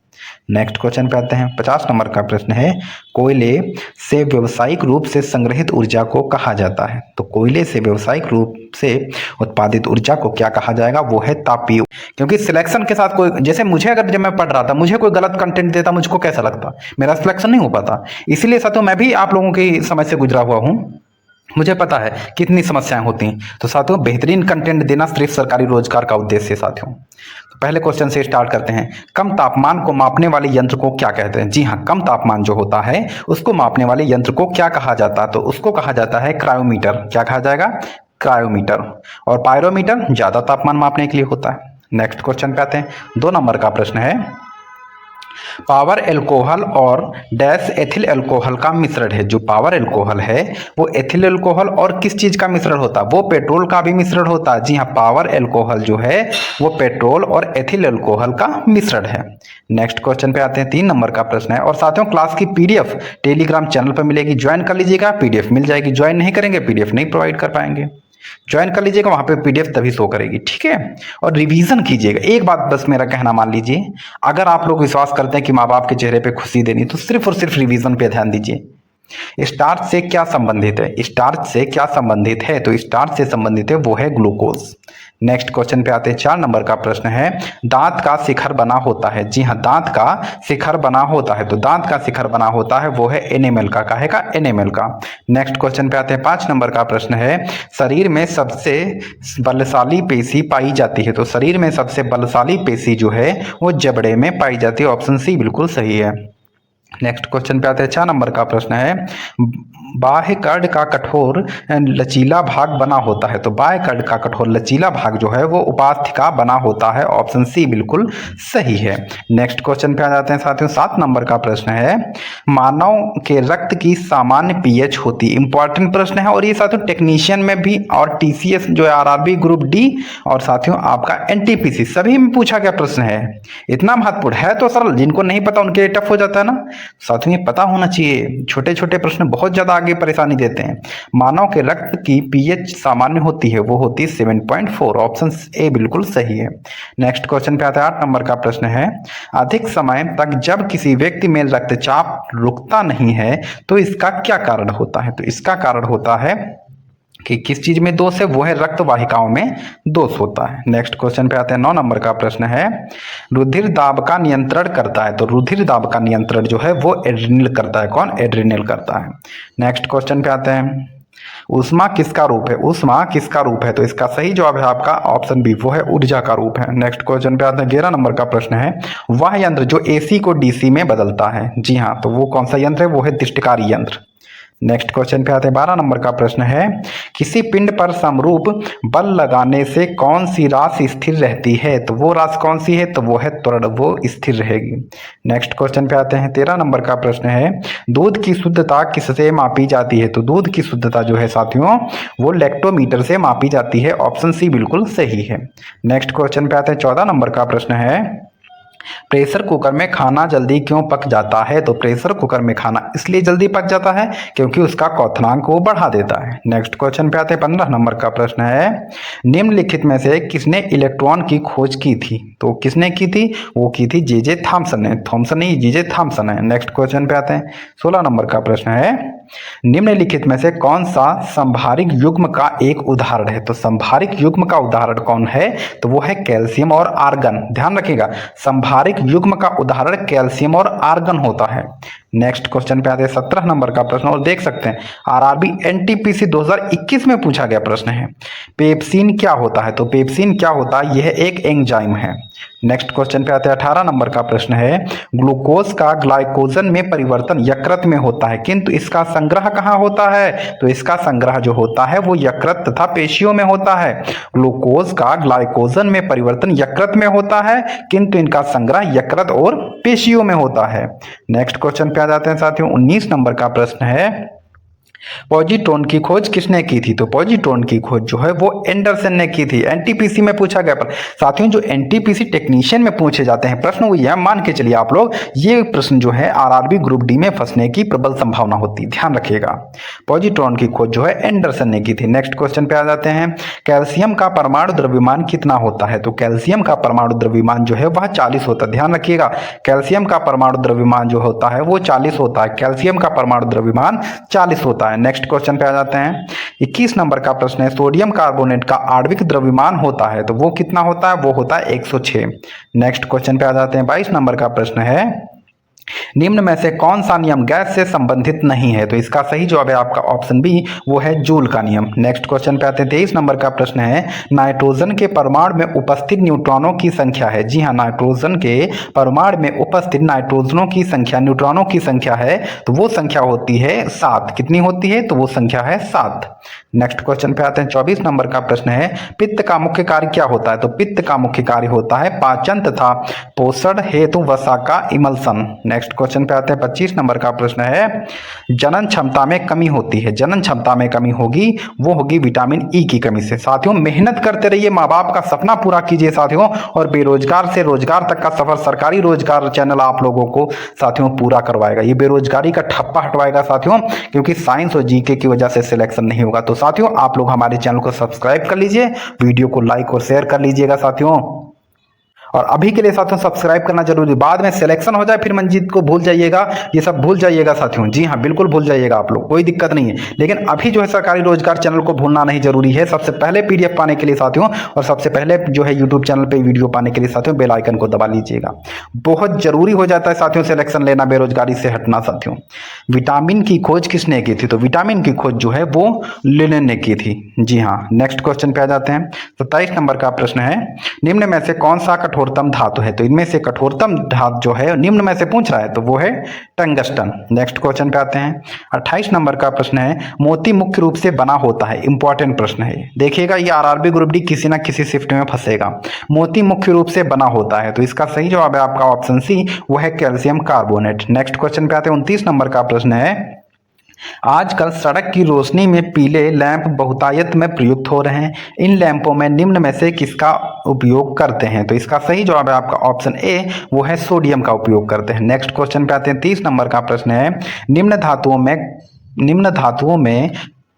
नेक्स्ट क्वेश्चन पे आते हैं। 50 नंबर का प्रश्न है, कोयले से व्यावसायिक रूप से संग्रहित ऊर्जा को कहा जाता है, तो कोयले से व्यावसायिक रूप से उत्पादित ऊर्जा को क्या कहा जाएगा? वो है तापीय। क्योंकि सिलेक्शन के साथ कोई, जैसे मुझे अगर जब मैं पढ़ रहा था मुझे कोई गलत कंटेंट देता, मुझको कैसा लगता, मेरा सिलेक्शन नहीं हो पाता। इसीलिए साथियों मैं भी आप लोगों की समझ से गुजरा हुआ हूँ, मुझे पता है कितनी समस्याएं होती हैं। तो साथियों बेहतरीन कंटेंट देना सिर्फ सरकारी रोजगार का उद्देश्य है साथियों। तो पहले क्वेश्चन से स्टार्ट करते हैं। कम तापमान को मापने वाले यंत्र को क्या कहते हैं? जी हाँ, कम तापमान जो होता है उसको मापने वाले यंत्र को क्या कहा जाता है? तो उसको कहा जाता है क्रायोमीटर। क्या कहा जाएगा? क्रायोमीटर। और पायरोमीटर ज्यादा तापमान मापने के लिए होता है। नेक्स्ट क्वेश्चन पे आते हैं। 2 नंबर का प्रश्न है, पावर एल्कोहल और डैश एथिल एल्कोहल का मिश्रण है। जो पावर एल्कोहल है वो एथिल एल्कोहल और किस चीज का मिश्रण होता है? वो पेट्रोल का भी मिश्रण होता है। जी हाँ, पावर एल्कोहल जो है वो पेट्रोल और एथिल एल्कोहल का मिश्रण है। नेक्स्ट क्वेश्चन पे आते हैं। 3 नंबर का प्रश्न है, और साथियों क्लास की पीडीएफ टेलीग्राम चैनल पर मिलेगी, ज्वाइन कर लीजिएगा, पीडीएफ मिल जाएगी। ज्वाइन नहीं करेंगे पीडीएफ नहीं प्रोवाइड कर पाएंगे। ज्वाइन कर लीजिएगा, वहां पे पीडीएफ तभी शो करेगी, ठीक है। और रिवीजन कीजिएगा। एक बात बस मेरा कहना मान लीजिए, अगर आप लोग विश्वास करते हैं कि माँ बाप के चेहरे पे खुशी देनी, तो सिर्फ और सिर्फ रिवीजन पे ध्यान दीजिए। स्टार्च से क्या संबंधित है? स्टार्च से क्या संबंधित है? तो स्टार्च से संबंधित है वो है ग्लूकोज। नेक्स्ट क्वेश्चन पे आते हैं। 4 नंबर का प्रश्न है, दांत का शिखर बना होता है। जी हाँ, दांत का शिखर बना होता है। तो दांत का शिखर बना होता है वो है एनेमल का, काहे का? एनेमल का। नेक्स्ट क्वेश्चन पे आते हैं। 5 नंबर का प्रश्न है, शरीर में सबसे बलशाली पेशी पाई जाती है। तो शरीर में सबसे बलशाली पेशी जो है वो जबड़े में पाई जाती है। ऑप्शन सी बिल्कुल सही है। नेक्स्ट क्वेश्चन पे आते हैं। 6 नंबर का प्रश्न है, बाह्य कर्ण का कठोर लचीला भाग बना होता है। तो बाह्य कर्ण का कठोर लचीला भाग जो है वो उपास्थि का बना होता है। ऑप्शन सी बिल्कुल सही है। नेक्स्ट क्वेश्चन पे आ जाते हैं साथियों। 7 नंबर का प्रश्न है, मानव के रक्त की सामान्य पीएच होती है। इंपॉर्टेंट प्रश्न है और ये साथियों टेक्नीशियन में भी और टीसीएस जो है आरआरबी ग्रुप डी और साथियों आपका एनटीपीसी सभी में पूछा गया प्रश्न है। इतना महत्वपूर्ण है तो सरल, जिनको नहीं पता उनके लिए टफ हो जाता है ना। साथियों ये पता होना चाहिए, छोटे छोटे प्रश्न बहुत ज्यादा आगे परेशानी देते हैं। मानव के रक्त की पीएच सामान्य होती है, वो होती है 7.4। ऑप्शन ए बिल्कुल सही है। नेक्स्ट क्वेश्चन पे आता है। 8 नंबर का प्रश्न है, अधिक समय तक जब किसी व्यक्ति में रक्तचाप रुकता नहीं है तो इसका क्या कारण होता है? तो इसका कारण होता है कि किस चीज में दोष है, वो है रक्त वाहिकाओं में दोष होता है। नेक्स्ट क्वेश्चन पे आते हैं। 9 नंबर का प्रश्न है, रुधिर दाब का नियंत्रण करता है। तो रुधिर दाब का नियंत्रण जो है वो एड्रिनल करता है। कौन? एड्रिनल करता है। नेक्स्ट क्वेश्चन पे आते हैं। ऊष्मा किसका रूप है? ऊष्मा किसका रूप है? तो इसका सही जवाब है आपका ऑप्शन बी, वो है ऊर्जा का रूप है। नेक्स्ट क्वेश्चन पे आते हैं। 11 नंबर का प्रश्न है, वह यंत्र जो एसी को डीसी में बदलता है। जी हाँ, तो वो कौन सा यंत्र है? वो है दृष्टिकारी यंत्र। नेक्स्ट क्वेश्चन पे आते हैं। 12 नंबर का प्रश्न है, किसी पिंड पर समरूप बल लगाने से कौन सी राशि स्थिर रहती है? तो वो राशि कौन सी है? तो वो है त्वरण, वो स्थिर रहेगी। नेक्स्ट क्वेश्चन पे आते हैं। 13 नंबर का प्रश्न है, दूध की शुद्धता किससे मापी जाती है? तो दूध की शुद्धता जो है साथियों वो लैक्टोमीटर से मापी जाती है। ऑप्शन सी बिल्कुल सही है। नेक्स्ट क्वेश्चन पे आते हैं। 14 नंबर का प्रश्न है, प्रेशर कुकर में खाना जल्दी क्यों पक जाता है? तो प्रेशर कुकर में खाना इसलिए जल्दी पक जाता है क्योंकि उसका क्वथनांक वो बढ़ा देता है। नेक्स्ट क्वेश्चन पे आते हैं। 15 नंबर का प्रश्न है, निम्नलिखित में से किसने इलेक्ट्रॉन की खोज की थी? तो किसने की थी? वो की थी जे थॉमसन ने। थॉमसन नहीं, जे थॉमसन है। नेक्स्ट क्वेश्चन पे आते हैं। 16 नंबर का प्रश्न है, निम्नलिखित में से कौन सा संभारिक युग्म का एक उदाहरण है? तो संभारिक युग्म का उदाहरण कौन है? तो वो है कैल्शियम और आर्गन। ध्यान रखिएगा, संभारिक युग्म का उदाहरण कैल्शियम और आर्गन होता है। नेक्स्ट क्वेश्चन पे आते हैं। 17 नंबर का प्रश्न और देख सकते हैं आरआरबी एनटीपीसी 2021 में पूछा गया प्रश्न है, पेप्सिन क्या होता है? तो पेप्सिन क्या होता है? यह एक एंजाइम है। नेक्स्ट क्वेश्चन पे आते हैं। 18 नंबर का प्रश्न है, ग्लूकोज का ग्लाइकोजन में परिवर्तन यकृत में होता है, किंतु इसका संग्रह कहाँ होता है? तो इसका संग्रह जो होता है वो यकृत तथा पेशियों में होता है। ग्लूकोज का ग्लाइकोजन में परिवर्तन यकृत में होता है, किंतु इनका संग्रह यकृत और पेशियों में होता है। नेक्स्ट क्वेश्चन पे आ जाते हैं साथियों। 19 नंबर का प्रश्न है, पॉजिट्रॉन की खोज किसने की थी? तो पॉजिट्रॉन की खोज जो है वो एंडरसन ने की थी। एनटीपीसी में पूछा गया। पर साथियों जो एनटीपीसी टेक्नीशियन में पूछे जाते हैं प्रश्न वो यह मान के चलिए आप लोग, ये प्रश्न जो है आरआरबी ग्रुप डी में फंसने की प्रबल संभावना होती है। ध्यान रखिएगा, पॉजिट्रॉन की खोज जो है एंडरसन ने की थी। नेक्स्ट क्वेश्चन पे आ जाते हैं। कैल्शियम का परमाणु द्रव्यमान कितना होता है? तो कैल्शियम का परमाणु द्रव्यमान जो है वह 40 होता है। ध्यान रखिएगा, कैल्शियम का परमाणु द्रव्यमान जो होता है वो 40 होता है। कैल्शियम का परमाणु द्रव्यमान 40 होता है। नेक्स्ट क्वेश्चन पे आ जाते हैं। 21 नंबर का प्रश्न है, सोडियम कार्बोनेट का आणविक द्रव्यमान होता है तो वो कितना होता है? वो होता है 106। नेक्स्ट क्वेश्चन पे आ जाते हैं। 22 नंबर का प्रश्न है, निम्न में से कौन सा नियम गैस से संबंधित नहीं है? तो इसका सही जवाब है आपका ऑप्शन बी, वो है जूल का नियम। नेक्स्ट क्वेश्चन पे आते हैं। 23 नंबर का प्रश्न है, नाइट्रोजन के परमाणु में उपस्थित न्यूट्रॉनों की संख्या है। जी हाँ, नाइट्रोजन के परमाणु में उपस्थित नाइट्रोजनों की संख्या न्यूट्रॉनों की संख्या है तो वो संख्या होती है 7। कितनी होती है? तो वो संख्या है 7। नेक्स्ट क्वेश्चन पे आते हैं। 24 नंबर का प्रश्न है, पित्त का मुख्य कार्य क्या होता है? तो पित्त का मुख्य कार्य होता है पाचन तथा पोषण हेतु वसा का इमल्सन। नेक्स्ट क्वेश्चन पे आते हैं। 25 नंबर का प्रश्न है, जनन क्षमता में कमी होती है। जनन क्षमता में कमी होगी वो होगी विटामिन ई की कमी से। साथियों मेहनत करते रहिए, माँ बाप का सपना पूरा कीजिए साथियों, और बेरोजगार से रोजगार तक का सफर सरकारी रोजगार चैनल आप लोगों को साथियों पूरा करवाएगा। ये बेरोजगारी का ठप्पा हटवाएगा साथियों, क्योंकि साइंस और जीके की वजह से सिलेक्शन नहीं होगा। तो साथियों आप लोग हमारे चैनल को सब्सक्राइब कर लीजिए, वीडियो को लाइक और शेयर कर लीजिएगा साथियों। और अभी के लिए साथियों सब्सक्राइब करना जरूरी, बाद में सिलेक्शन हो जाए फिर मंजीत को भूल जाइएगा, ये सब भूल जाइएगा साथियों। जी हाँ, बिल्कुल भूल जाइएगा आप लोग, कोई दिक्कत नहीं है। लेकिन अभी जो है सरकारी रोजगार चैनल को भूलना नहीं जरूरी है। सबसे पहले पीडीएफ पाने के लिए साथियों, और सबसे पहले जो है यूट्यूब चैनल पे वीडियो पाने के लिए साथियों बेल आइकन को दबा लीजिएगा। बहुत जरूरी हो जाता है साथियों सिलेक्शन लेना, बेरोजगारी से हटना साथियों। विटामिन की खोज किसने की थी? तो विटामिन की खोज जो है वो लेनिन ने की थी। जी हाँ, नेक्स्ट क्वेश्चन पे आ जाते हैं। 27 नंबर का प्रश्न है, निम्न में से कौन सा कठोरतम धातु है? तो इनमें से कठोरतम धातु जो है निम्न में से पूछ रहा है तो वो है टंगस्टन। नेक्स्ट क्वेश्चन पे आते हैं। 28 नंबर का प्रश्न है, मोती मुख्य रूप से बना होता है। इंपॉर्टेंट प्रश्न है, देखिएगा ये आरआरबी ग्रुप डी किसी ना किसी शिफ्ट में फंसेगा। मोती मुख्य रूप से बना होता है तो इसका सही जवाब है आपका ऑप्शन सी, वो है कैल्शियम कार्बोनेट। नेक्स्ट क्वेश्चन पे आते हैं। 29 नंबर का प्रश्न है, आजकल सड़क की रोशनी में पीले लैंप बहुतायत में प्रयुक्त हो रहे हैं। इन लैंपों में निम्न में से किसका उपयोग करते हैं? तो इसका सही जवाब है आपका ऑप्शन ए, वो है सोडियम का उपयोग करते हैं। नेक्स्ट क्वेश्चन पे आते हैं। 30 नंबर का प्रश्न है, निम्न धातुओं में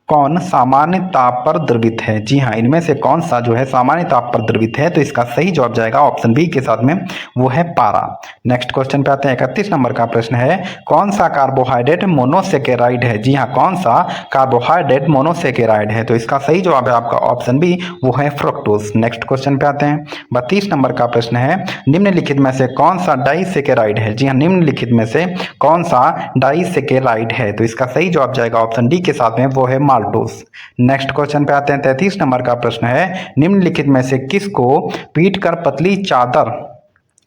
कौन सामान्य ताप पर द्रवित है? जी हाँ, इनमें से कौन सा जो है सामान्य ताप पर द्रवित है? तो इसका सही जवाब जाएगा ऑप्शन बी के साथ में, वो है पारा। नेक्स्ट क्वेश्चन पे आते हैं। 31 नंबर का प्रश्न है, कौन सा कार्बोहाइड्रेट मोनोसेकेराइड है? जी हाँ, कौन सा कार्बोहाइड्रेट मोनोसेकेराइड है? तो इसका सही जवाब है आपका ऑप्शन बी, वो है फ्रक्टोज। नेक्स्ट क्वेश्चन पे आते हैं। 32 नंबर का प्रश्न है, निम्नलिखित में से कौन सा डाइसेकेराइड है? जी हाँ, निम्नलिखित में से कौन सा डाइसेकेराइड है? तो इसका सही जवाब जाएगा ऑप्शन डी के साथ में, वो है माल्टोस। नेक्स्ट क्वेश्चन पे आते हैं। 33 नंबर का प्रश्न है, निम्नलिखित में से किसको पीट कर पतली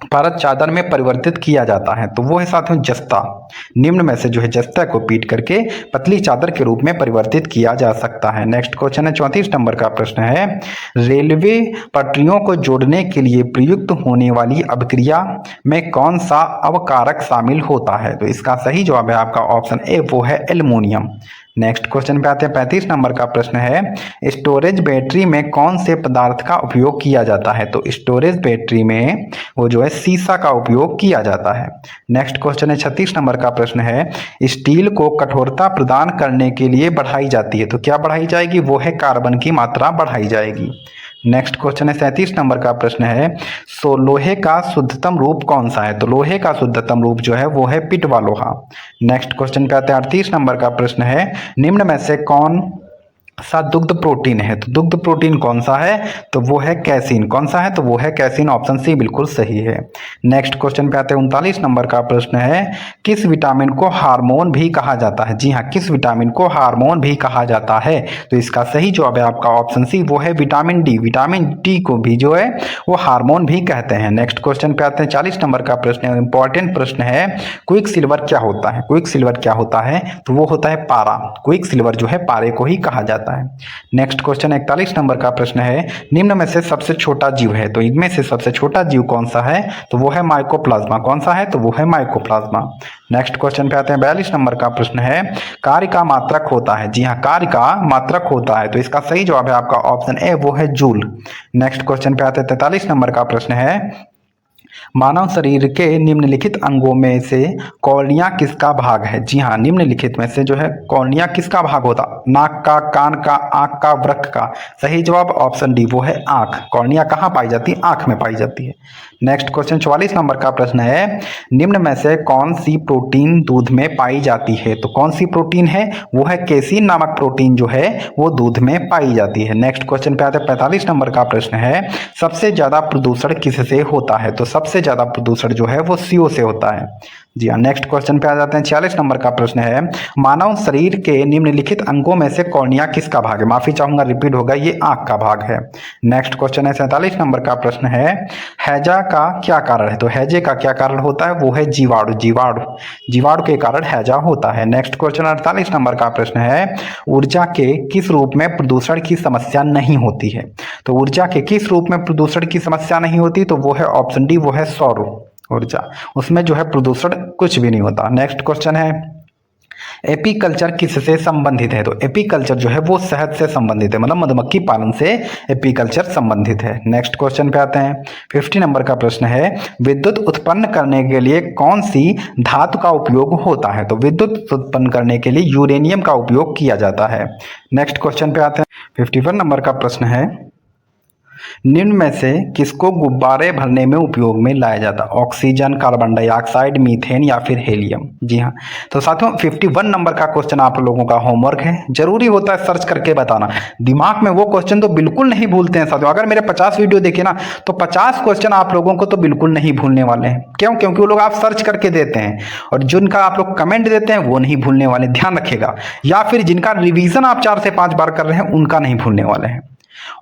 परत चादर में परिवर्तित किया जाता है? तो वो है साथियों जस्ता। निम्न में से जो है जस्ता को पीट करके पतली चादर के रूप में परिवर्तित किया जा सकता है। नेक्स्ट क्वेश्चन है। 34 नंबर का प्रश्न है, रेलवे पटरियों को जोड़ने के लिए प्रयुक्त होने वाली अभिक्रिया में कौन सा अवकारक शामिल होता है? तो इसका सही जवाब है आपका ऑप्शन ए, वो है एल्युमिनियम। नेक्स्ट क्वेश्चन पे आते हैं। 35 नंबर का प्रश्न है, स्टोरेज बैटरी में कौन से पदार्थ का उपयोग किया जाता है? तो स्टोरेज बैटरी में वो जो है सीसा का उपयोग किया जाता है। नेक्स्ट क्वेश्चन है। 36 नंबर का प्रश्न है, स्टील को कठोरता प्रदान करने के लिए बढ़ाई जाती है। तो क्या बढ़ाई जाएगी? वो है कार्बन की मात्रा बढ़ाई जाएगी। नेक्स्ट क्वेश्चन है। 37 नंबर का प्रश्न है, सो लोहे का शुद्धतम रूप कौन सा है? तो लोहे का शुद्धतम रूप जो है वो है पिटवा लोहा। नेक्स्ट क्वेश्चन पे आते हैं। 38 नंबर का प्रश्न है, निम्न में से कौन सा दुग्ध प्रोटीन है? तो दुग्ध प्रोटीन कौन सा है? तो वो है कैसीन। कौन सा है? तो वो है कैसीन। ऑप्शन सी बिल्कुल सही है। नेक्स्ट क्वेश्चन पे आते हैं। 39 नंबर का प्रश्न है, किस विटामिन को हार्मोन भी कहा जाता है? जी हाँ, किस विटामिन को हार्मोन भी कहा जाता है? तो इसका सही जवाब है आपका ऑप्शन सी, वो है विटामिन डी। विटामिन डी को भी जो है वो हार्मोन भी कहते हैं। नेक्स्ट क्वेश्चन पे आते हैं। 40 नंबर का प्रश्न है, इंपॉर्टेंट प्रश्न है, क्विक सिल्वर क्या होता है? क्विक सिल्वर क्या होता है? तो वो होता है पारा। क्विक सिल्वर जो है पारे को ही कहा जाता है। नेक्स्ट क्वेश्चन 41 नंबर का प्रश्न है, निम्न में से सबसे छोटा जीव है? तो इनमें से सबसे छोटा जीव कौन सा है? तो वो है माइकोप्लाज्मा। कौन सा है? तो वो है माइकोप्लाज्मा। नेक्स्ट क्वेश्चन पे आते हैं। 42 नंबर का प्रश्न है, कार्य का मात्रक होता है? जी हाँ, कार्य का मात्रक होता है। तो इसका सही जवाब है आपका ऑप्शन ए, वो है जूल। नेक्स्ट क्वेश्चन पे आते हैं। 43 नंबर का प्रश्न है, मानव शरीर के निम्नलिखित अंगों में से कॉर्निया किसका भाग है? जी हाँ, निम्नलिखित में से जो है कॉर्निया किसका भाग होता? नाक का, कान का, आंख का, वृक्क का। सही जवाब ऑप्शन डी, वो है आंख। कॉर्निया कहाँ पाई जाती है? आंख में पाई जाती है। नेक्स्ट क्वेश्चन 44 नंबर का प्रश्न है, निम्न में से कौन सी प्रोटीन दूध में पाई जाती है? तो कौन सी प्रोटीन है? वो है केसीन नामक प्रोटीन जो है वो दूध में पाई जाती है। नेक्स्ट क्वेश्चन पे आते हैं। 45 नंबर का प्रश्न है, सबसे ज्यादा प्रदूषण किससे होता है? तो सबसे ज्यादा प्रदूषण जो है वो CO से होता है। जी हाँ, नेक्स्ट क्वेश्चन पे आ जाते हैं। 46 नंबर का प्रश्न है, मानव शरीर के निम्नलिखित अंगों में से कॉर्निया किसका भाग है? माफी चाहूंगा, रिपीट होगा, ये आंख का भाग है। नेक्स्ट क्वेश्चन है। 47 नंबर का प्रश्न है, हैजा का क्या कारण है? तो हैजे का क्या कारण होता है? वो है जीवाणु। जीवाणु के कारण हैजा होता है। नेक्स्ट क्वेश्चन 48 नंबर का प्रश्न है, ऊर्जा के किस रूप में प्रदूषण की समस्या नहीं होती है? तो ऊर्जा के किस रूप में प्रदूषण की समस्या नहीं होती? तो वो है ऑप्शन डी, वो है सौर ऊर्जा। उसमें जो है प्रदूषण कुछ भी नहीं होता। नेक्स्ट क्वेश्चन है, एपीकल्चर किससे संबंधित है? तो एपीकल्चर जो है वो शहद से संबंधित है, मतलब मधुमक्खी पालन से एपीकल्चर संबंधित है। नेक्स्ट क्वेश्चन पे आते हैं। 50 नंबर का प्रश्न है, विद्युत उत्पन्न करने के लिए कौन सी धातु का उपयोग होता है? तो विद्युत उत्पन्न करने के लिए यूरेनियम का उपयोग किया जाता है। नेक्स्ट क्वेश्चन पे आते हैं। 51 नंबर का प्रश्न है, निम्न में से किसको गुब्बारे भरने में उपयोग में लाया जाता है? ऑक्सीजन, कार्बन डाइऑक्साइड, मीथेन या फिर हेलियम? जी हाँ। तो साथियों 51 नंबर का क्वेश्चन आप लोगों का होमवर्क है, जरूरी होता है सर्च करके बताना, दिमाग में वो क्वेश्चन तो बिल्कुल नहीं भूलते हैं साथियों। अगर मेरे 50 वीडियो देखे ना तो 50 क्वेश्चन आप लोगों को तो बिल्कुल नहीं भूलने वाले हैं। क्यों? क्योंकि वो लोग आप सर्च करके देते हैं, और जिनका आप लोग कमेंट देते हैं वो नहीं भूलने वाले, ध्यान रखिएगा। या फिर जिनका रिवीजन आप 4 से 5 बार कर रहे हैं उनका नहीं भूलने वाले हैं।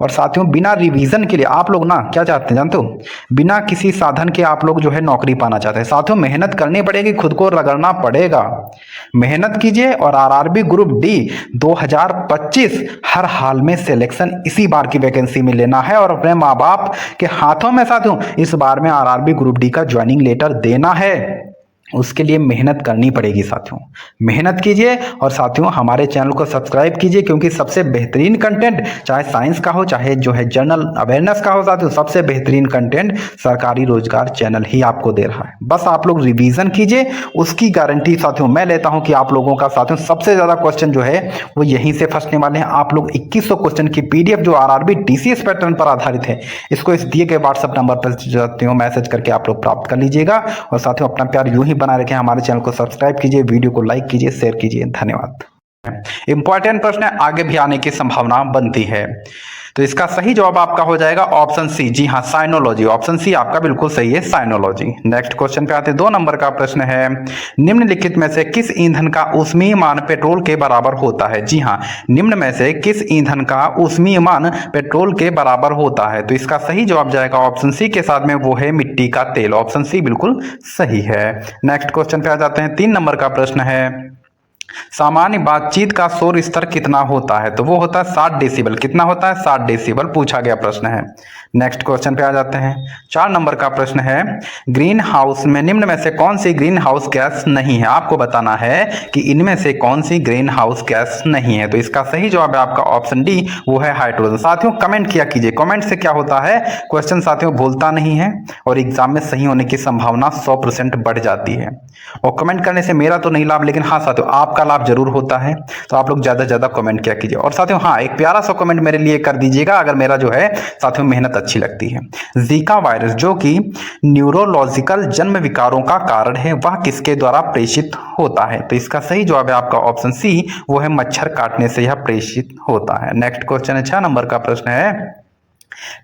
और साथियों बिना रिवीजन के लिए आप लोग ना क्या चाहते हैं जानते हो? बिना किसी साधन के आप लोग जो है नौकरी पाना चाहते हैं। साथियों मेहनत करनी पड़ेगी, खुद को रगड़ना पड़ेगा, मेहनत कीजिए। और आरआरबी ग्रुप डी 2025 हर हाल में सिलेक्शन इसी बार की वैकेंसी में लेना है, और अपने माँ बाप के हाथों में साथियों इस बार में आरआरबी ग्रुप डी का ज्वाइनिंग लेटर देना है। उसके लिए मेहनत करनी पड़ेगी साथियों, मेहनत कीजिए। और साथियों हमारे चैनल को सब्सक्राइब कीजिए, क्योंकि सबसे बेहतरीन कंटेंट चाहे साइंस का हो चाहे जो है जनरल अवेयरनेस का हो साथियों, सबसे बेहतरीन कंटेंट सरकारी रोजगार चैनल ही आपको दे रहा है। बस आप लोग रिवीजन कीजिए, उसकी गारंटी साथियों मैं लेता हूं कि आप लोगों का साथियों सबसे ज्यादा क्वेश्चन जो है वो यहीं से फंसने वाले हैं। आप लोग 2100 क्वेश्चन की पीडीएफ जो आरआरबी टीसीएस पैटर्न पर आधारित है, इसको इस दिए गए व्हाट्सएप नंबर पर साथियों मैसेज करके आप लोग प्राप्त कर लीजिएगा। और साथियों अपना प्यार यूं ही बना रखें, हमारे चैनल को सब्सक्राइब कीजिए, वीडियो को लाइक कीजिए, शेयर कीजिए। धन्यवाद। इंपॉर्टेंट प्रश्न है, आगे भी आने की संभावना बनती है। तो इसका सही जवाब आपका हो जाएगा ऑप्शन सी। जी हाँ, साइनोलॉजी। ऑप्शन सी आपका बिल्कुल सही है, साइनोलॉजी। नेक्स्ट क्वेश्चन पे आते हैं, 2 नंबर का प्रश्न है, निम्नलिखित में से किस ईंधन का ऊष्मीय मान पेट्रोल के बराबर होता है? जी हाँ, निम्न में से किस ईंधन का ऊष्मीय मान पेट्रोल के बराबर होता है? तो इसका सही जवाब जाएगा ऑप्शन सी के साथ में, वो है मिट्टी का तेल। ऑप्शन सी बिल्कुल सही है। नेक्स्ट क्वेश्चन पे आ जाते हैं, 3 नंबर का प्रश्न है, सामान्य बातचीत का शोर स्तर कितना होता है? तो वो होता है 60 डेसिबल। कितना होता है? 60 डेसिबल पूछा गया प्रश्न है। नेक्स्ट क्वेश्चन पे आ जाते हैं, 4 नंबर का प्रश्न है, ग्रीन हाउस में निम्न में से कौन सी ग्रीन हाउस गैस नहीं है? आपको बताना है कि इनमें से कौन सी ग्रीन हाउस गैस नहीं है। तो इसका सही जवाब है आपका ऑप्शन डी, वो है हाइड्रोजन। साथियों कमेंट किया कीजिए, कमेंट से क्या होता है, क्वेश्चन साथियों भूलता नहीं है और एग्जाम में सही होने की संभावना 100% बढ़ जाती है। और कमेंट करने से मेरा तो नहीं लाभ, लेकिन हाँ साथियों आपका लाभ जरूर होता है। तो आप लोग ज्यादा से ज्यादा कमेंट किया कीजिए। और साथियों हाँ एक प्यारा सा कमेंट मेरे लिए कर दीजिएगा अगर मेरा जो है साथियों मेहनत अच्छी लगती है। जीका वायरस जो कि न्यूरोलॉजिकल जन्म विकारों का कारण है, वह किसके द्वारा प्रेषित होता है? तो इसका सही जवाब है आपका ऑप्शन सी, वो है मच्छर काटने से यह प्रेषित होता है। नेक्स्ट क्वेश्चन है, 6 नंबर का प्रश्न है,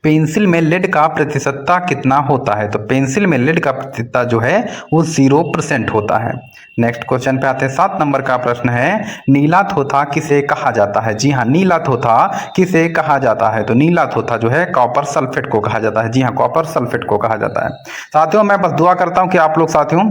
पेंसिल में लेड का प्रतिशतता कितना होता है? तो पेंसिल में लेड का प्रतिशतता जो है वो 0% होता है। नेक्स्ट क्वेश्चन पे आते हैं, 7 नंबर का प्रश्न है, नीला थोथा किसे कहा जाता है? जी हाँ, नीला थोथा किसे कहा जाता है? तो नीला थोथा जो है कॉपर सल्फेट को कहा जाता है। जी हाँ, कॉपर सल्फेट को कहा जाता है। साथियों मैं बस दुआ करता हूँ कि आप लोग साथियों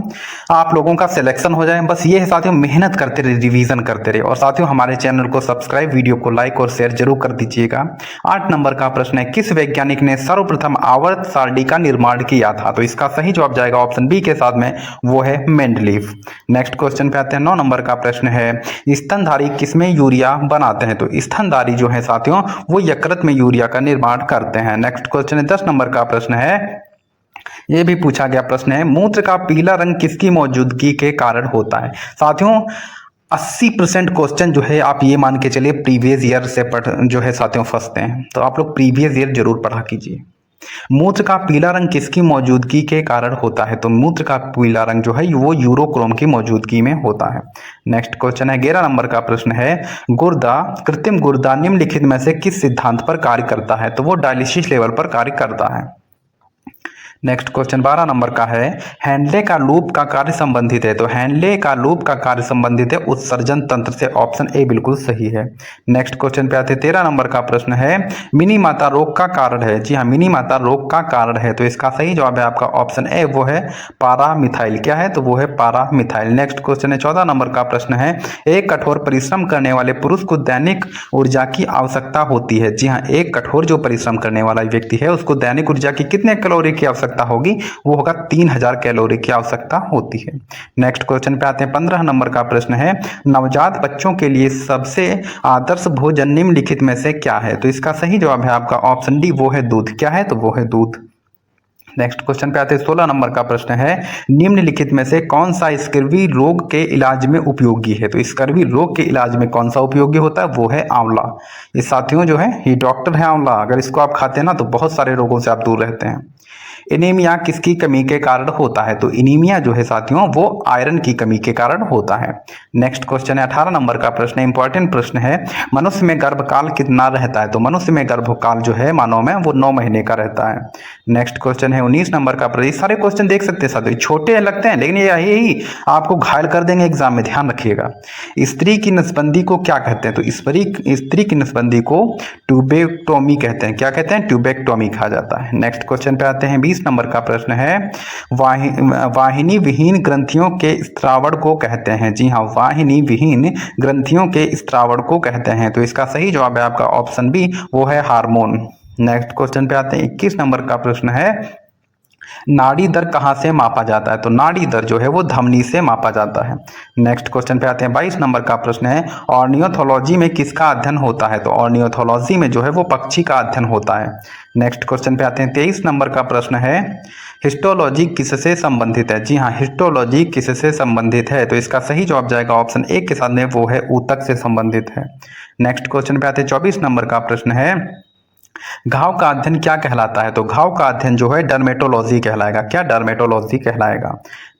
आप लोगों का सिलेक्शन हो जाए। बस ये है साथियों, मेहनत करते रहे, रिवीजन करते रहे। और साथियों हमारे चैनल को सब्सक्राइब, वीडियो को लाइक और शेयर जरूर कर दीजिएगा। 8 नंबर का प्रश्न है, किस वैज्ञानिक ने सर्वप्रथम आवर्त सारणी का निर्माण किया था? तो इसका सही जवाब जाएगा ऑप्शन बी के साथ में, वो है मेंडलीफ। नेक्स्ट क्वेश्चन पे आते हैं, 9 नंबर का प्रश्न है, स्तनधारी किसमें यूरिया बनाते हैं? तो स्तनधारी जो है साथियों वो यकृत में यूरिया का निर्माण करते हैं। नेक्स्ट क्वेश्चन है, 10 नंबर का प्रश्न है, ये भी पूछा गया प्रश्न है, मूत्र का पीला रंग किसकी मौजूदगी के कारण होता है? साथियों 80% क्वेश्चन जो है आप ये मान के चलिए प्रीवियस ईयर से जो है साथियों फंसते हैं। तो आप लोग प्रीवियस ईयर जरूर पढ़ा कीजिए। मूत्र का पीला रंग किसकी मौजूदगी के कारण होता है? तो मूत्र का पीला रंग जो है वो यूरोक्रोम की मौजूदगी में होता है। नेक्स्ट क्वेश्चन है, 11 नंबर का प्रश्न है, गुर्दा कृत्रिम गुर्दा निम्नलिखित में से किस सिद्धांत पर कार्य करता है? तो वो डायलिसिस लेवल पर कार्य करता है। नेक्स्ट क्वेश्चन 12 नंबर का है, हैंडले का लूप का कार्य संबंधित है? तो हैंडले का लूप का कार्य संबंधित है उत्सर्जन तंत्र से। ऑप्शन ए बिल्कुल सही है। नेक्स्ट क्वेश्चन पे आते हैं, 13 नंबर का प्रश्न है, मिनी माता रोग का कारण है? जी हाँ, मिनी माता रोग का कारण है। तो इसका सही जवाब है आपका ऑप्शन ए, वो है पारामिथाइल। क्या है? तो वो है पारामिथाइल। नेक्स्ट क्वेश्चन है, 14 नंबर का प्रश्न है, एक कठोर परिश्रम करने वाले पुरुष को दैनिक ऊर्जा की आवश्यकता होती है? जी हाँ, एक कठोर जो परिश्रम करने वाला व्यक्ति है उसको दैनिक ऊर्जा की कितने कैलोरी की आवश्यकता होगी? वो होगा 3000 कैलोरी की आवश्यकता होती है। नेक्स्ट क्वेश्चन पे आते हैं, 15 नंबर का प्रश्न है, नवजात बच्चों के लिए सबसे आदर्श भोजन निम्नलिखित में से क्या है? तो इसका सही जवाब है आपका ऑप्शन डी, वो है दूध। क्या है? तो वो है दूध। नेक्स्ट क्वेश्चन पे आते हैं 16 नंबर का प्रश्न है, निम्नलिखित में से कौन सा स्कर्वी रोग के इलाज में उपयोगी है। तो स्कर्वी रोग के इलाज में कौन सा उपयोगी होता है, वो है आंवला। ये साथियों जो है ये डॉक्टर है आंवला, अगर इसको आप खाते हैं ना तो बहुत सारे रोगों से आप दूर रहते हैं। एनीमिया किसकी कमी के कारण होता है। तो एनीमिया जो है साथियों वो आयरन की कमी के कारण होता है। नेक्स्ट क्वेश्चन है 18 नंबर का प्रश्न है, इंपॉर्टेंट प्रश्न है, मनुष्य में गर्भकाल कितना रहता है। तो मनुष्य में गर्भकाल जो है मानव में वो 9 महीने का रहता है। नेक्स्ट क्वेश्चन है 19 नंबर का प्रश्न, सारे क्वेश्चन देख सकते हैं साथियों, छोटे लगते हैं लेकिन यही आपको घायल कर देंगे एग्जाम में, ध्यान रखिएगा। स्त्री की नसबंदी को क्या कहते हैं। तो स्त्री की नसबंदी को ट्यूबेक्टोमी कहते हैं। क्या कहते हैं, ट्यूबेक्टोमी कहा जाता है। नेक्स्ट क्वेश्चन पे आते हैं 20 नंबर का प्रश्न है, वाहिनी विहीन ग्रंथियों के स्त्रावण को कहते हैं। जी हाँ, वाहिनी विहीन ग्रंथियों के स्त्रावण को कहते हैं। तो इसका सही जवाब है आपका ऑप्शन बी, वो है हार्मोन। नेक्स्ट क्वेश्चन पे आते हैं 21 नंबर का प्रश्न है, नाड़ी दर कहाँ से मापा जाता है। तो नाड़ी दर जो है वो धमनी से मापा जाता है। नेक्स्ट क्वेश्चन पे आते हैं 22 नंबर का प्रश्न है, ऑर्नियोथोलॉजी में किसका अध्ययन होता है। तो ऑर्नियोथोलॉजी में जो है वो पक्षी का अध्ययन होता है। नेक्स्ट क्वेश्चन पे आते हैं 23 नंबर का प्रश्न है, हिस्टोलॉजी किससे संबंधित है। जी हाँ, हिस्टोलॉजी किससे संबंधित है। तो इसका सही जवाब जाएगा ऑप्शन ए के साथ में, वो है ऊतक से संबंधित है। नेक्स्ट क्वेश्चन पे आते हैं 24 नंबर का प्रश्न है, घाव का अध्ययन क्या कहलाता है। तो घाव का अध्ययन जो है डर्मेटोलॉजी कहलाएगा। क्या, डर्मेटोलॉजी कहलाएगा।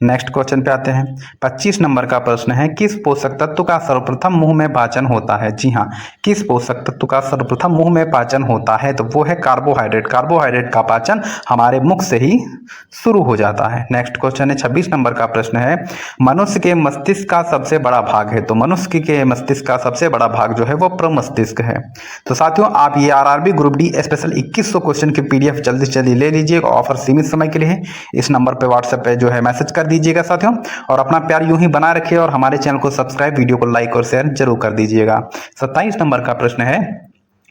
नेक्स्ट क्वेश्चन पे आते हैं 25 नंबर का प्रश्न है, किस पोषक तत्व का सर्वप्रथम मुंह में पाचन होता है। जी हाँ, किस पोषक तत्व का सर्वप्रथम मुंह में पाचन होता है। तो वो है कार्बोहाइड्रेट। कार्बोहाइड्रेट का पाचन हमारे मुख से ही शुरू हो जाता है। नेक्स्ट क्वेश्चन है 26 नंबर का प्रश्न है, मनुष्य के मस्तिष्क का सबसे बड़ा भाग है। तो मनुष्य के मस्तिष्क का सबसे बड़ा भाग जो है वो प्रमस्तिष्क है। तो साथियों आप ये RRB group D special 2100 question की पीडीएफ जल्दी से जल्दी ले लीजिएगा। ऑफर सीमित समय के लिए है। इस नंबर पे व्हाट्सएप पे जो है मैसेज कर दीजिएगा साथियों, और अपना प्यार यूं ही बनाए रखिए और हमारे चैनल को सब्सक्राइब, वीडियो को लाइक और शेयर जरूर कर दीजिएगा। 27 नंबर का प्रश्न है,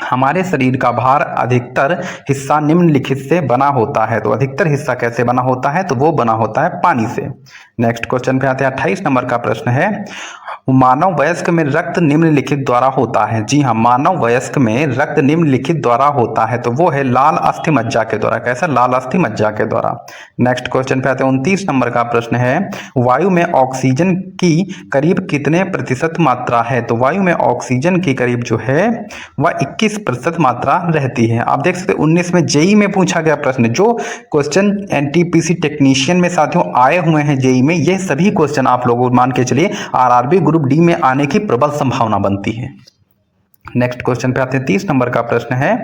हमारे शरीर का भार अधिकतर हिस्सा निम्नलिखित से बना होता है। तो अधिकतर हिस्सा कैसे बना होता है। तो वो बना होता है पानी से। नेक्स्ट क्वेश्चन पे आते हैं 28 नंबर का प्रश्न है, मानव वयस्क में रक्त निम्नलिखित द्वारा होता है। जी हाँ, मानव वयस्क में रक्त निम्नलिखित द्वारा होता है। तो वो है लाल अस्थि मज्जा के द्वारा। कैसा, लाल अस्थि मज्जा के द्वारा। नेक्स्ट क्वेश्चन पे आते हैं 29 नंबर का प्रश्न है, वायु में ऑक्सीजन की करीब कितने प्रतिशत मात्रा है। तो वायु में ऑक्सीजन की करीब जो है वह 21% मात्रा रहती है। आप देख सकते 19 में जेई में पूछा गया प्रश्न, जो क्वेश्चन एनटीपीसी टेक्नीशियन में साथियों आए हुए हैं जेई में, ये सभी क्वेश्चन आप लोगों मान के चलिए आरआरबी ग्रुप डी में आने की प्रबल संभावना बनती है। नेक्स्ट क्वेश्चन पे आते हैं 30 नंबर का प्रश्न है,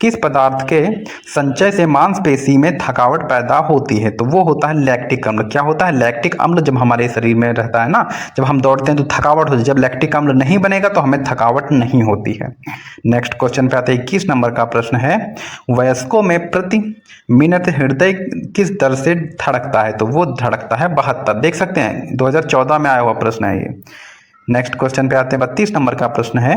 किस पदार्थ के संचय से मांसपेशी में थकावट पैदा होती है। तो वो होता है लैक्टिक अम्ल। क्या होता है, लैक्टिक अम्ल जब हमारे शरीर में रहता है ना, जब हम दौड़ते हैं तो थकावट होती है। जब लैक्टिक अम्ल नहीं बनेगा तो हमें थकावट नहीं होती है। नेक्स्ट क्वेश्चन पे आते हैं 21 नंबर का प्रश्न है, वयस्कों में प्रति मिनट हृदय किस दर से धड़कता है। तो वो धड़कता है 72। देख सकते हैं 2014 में आया हुआ प्रश्न है ये। नेक्स्ट क्वेश्चन पे आते हैं 32 नंबर का प्रश्न है,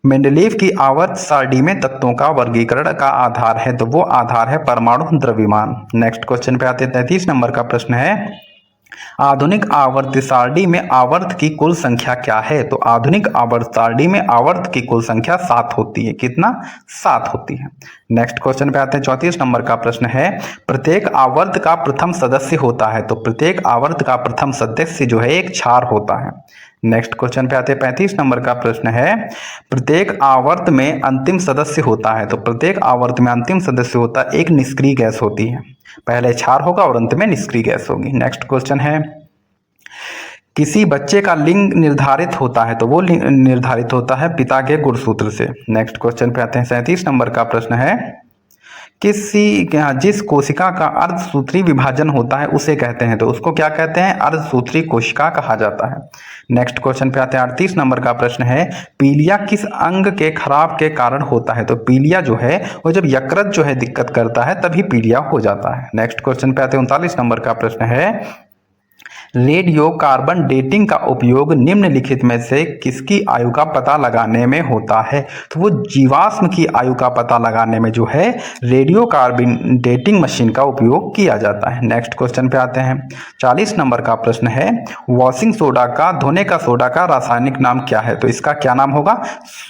मेंडलीव की आवर्त सारणी में तत्वों का वर्गीकरण का आधार है। तो वो आधार है परमाणु द्रव्यमान। नेक्स्ट क्वेश्चन पे आते हैं 33 नंबर का प्रश्न है, आधुनिक आवर्त सारणी में आवर्त की कुल संख्या क्या है। तो आधुनिक आवर्त सारणी में आवर्त की कुल संख्या 7 होती है। कितना, 7 होती है। नेक्स्ट क्वेश्चन पे आते हैं 34 नंबर का प्रश्न है, प्रत्येक आवर्त का प्रथम सदस्य होता है। तो प्रत्येक आवर्त का प्रथम सदस्य जो है एक क्षार होता है। नेक्स्ट क्वेश्चन पे आते हैं 35 नंबर का प्रश्न है, प्रत्येक आवर्त में अंतिम सदस्य होता है। तो प्रत्येक आवर्त में अंतिम सदस्य होता है एक निष्क्रिय गैस होती है। पहले क्षार होगा और अंत में निष्क्रिय गैस होगी। नेक्स्ट क्वेश्चन है, किसी बच्चे का लिंग निर्धारित होता है। तो वो लिंग निर्धारित होता है पिता के गुणसूत्र से। नेक्स्ट क्वेश्चन पे आते हैं 37 नंबर का प्रश्न है, जिस कोशिका का अर्धसूत्री विभाजन होता है उसे कहते हैं। तो उसको क्या कहते हैं, अर्धसूत्री कोशिका कहा जाता है। नेक्स्ट क्वेश्चन पे आते हैं 38 नंबर का प्रश्न है, पीलिया किस अंग के खराब के कारण होता है। तो पीलिया जो है वो जब यकृत जो है दिक्कत करता है तभी पीलिया हो जाता है। नेक्स्ट क्वेश्चन पे आते हैं 39 नंबर का प्रश्न है, रेडियो कार्बन डेटिंग का उपयोग निम्नलिखित में से किसकी आयु का पता लगाने में होता है? तो वो जीवाश्म की आयु का पता लगाने में जो है रेडियो कार्बन डेटिंग मशीन का उपयोग किया जाता है। नेक्स्ट क्वेश्चन पे आते हैं। 40 नंबर का प्रश्न है, वॉशिंग सोडा का, धोने का सोडा का रासायनिक नाम क्या है? तो इसका क्या नाम होगा?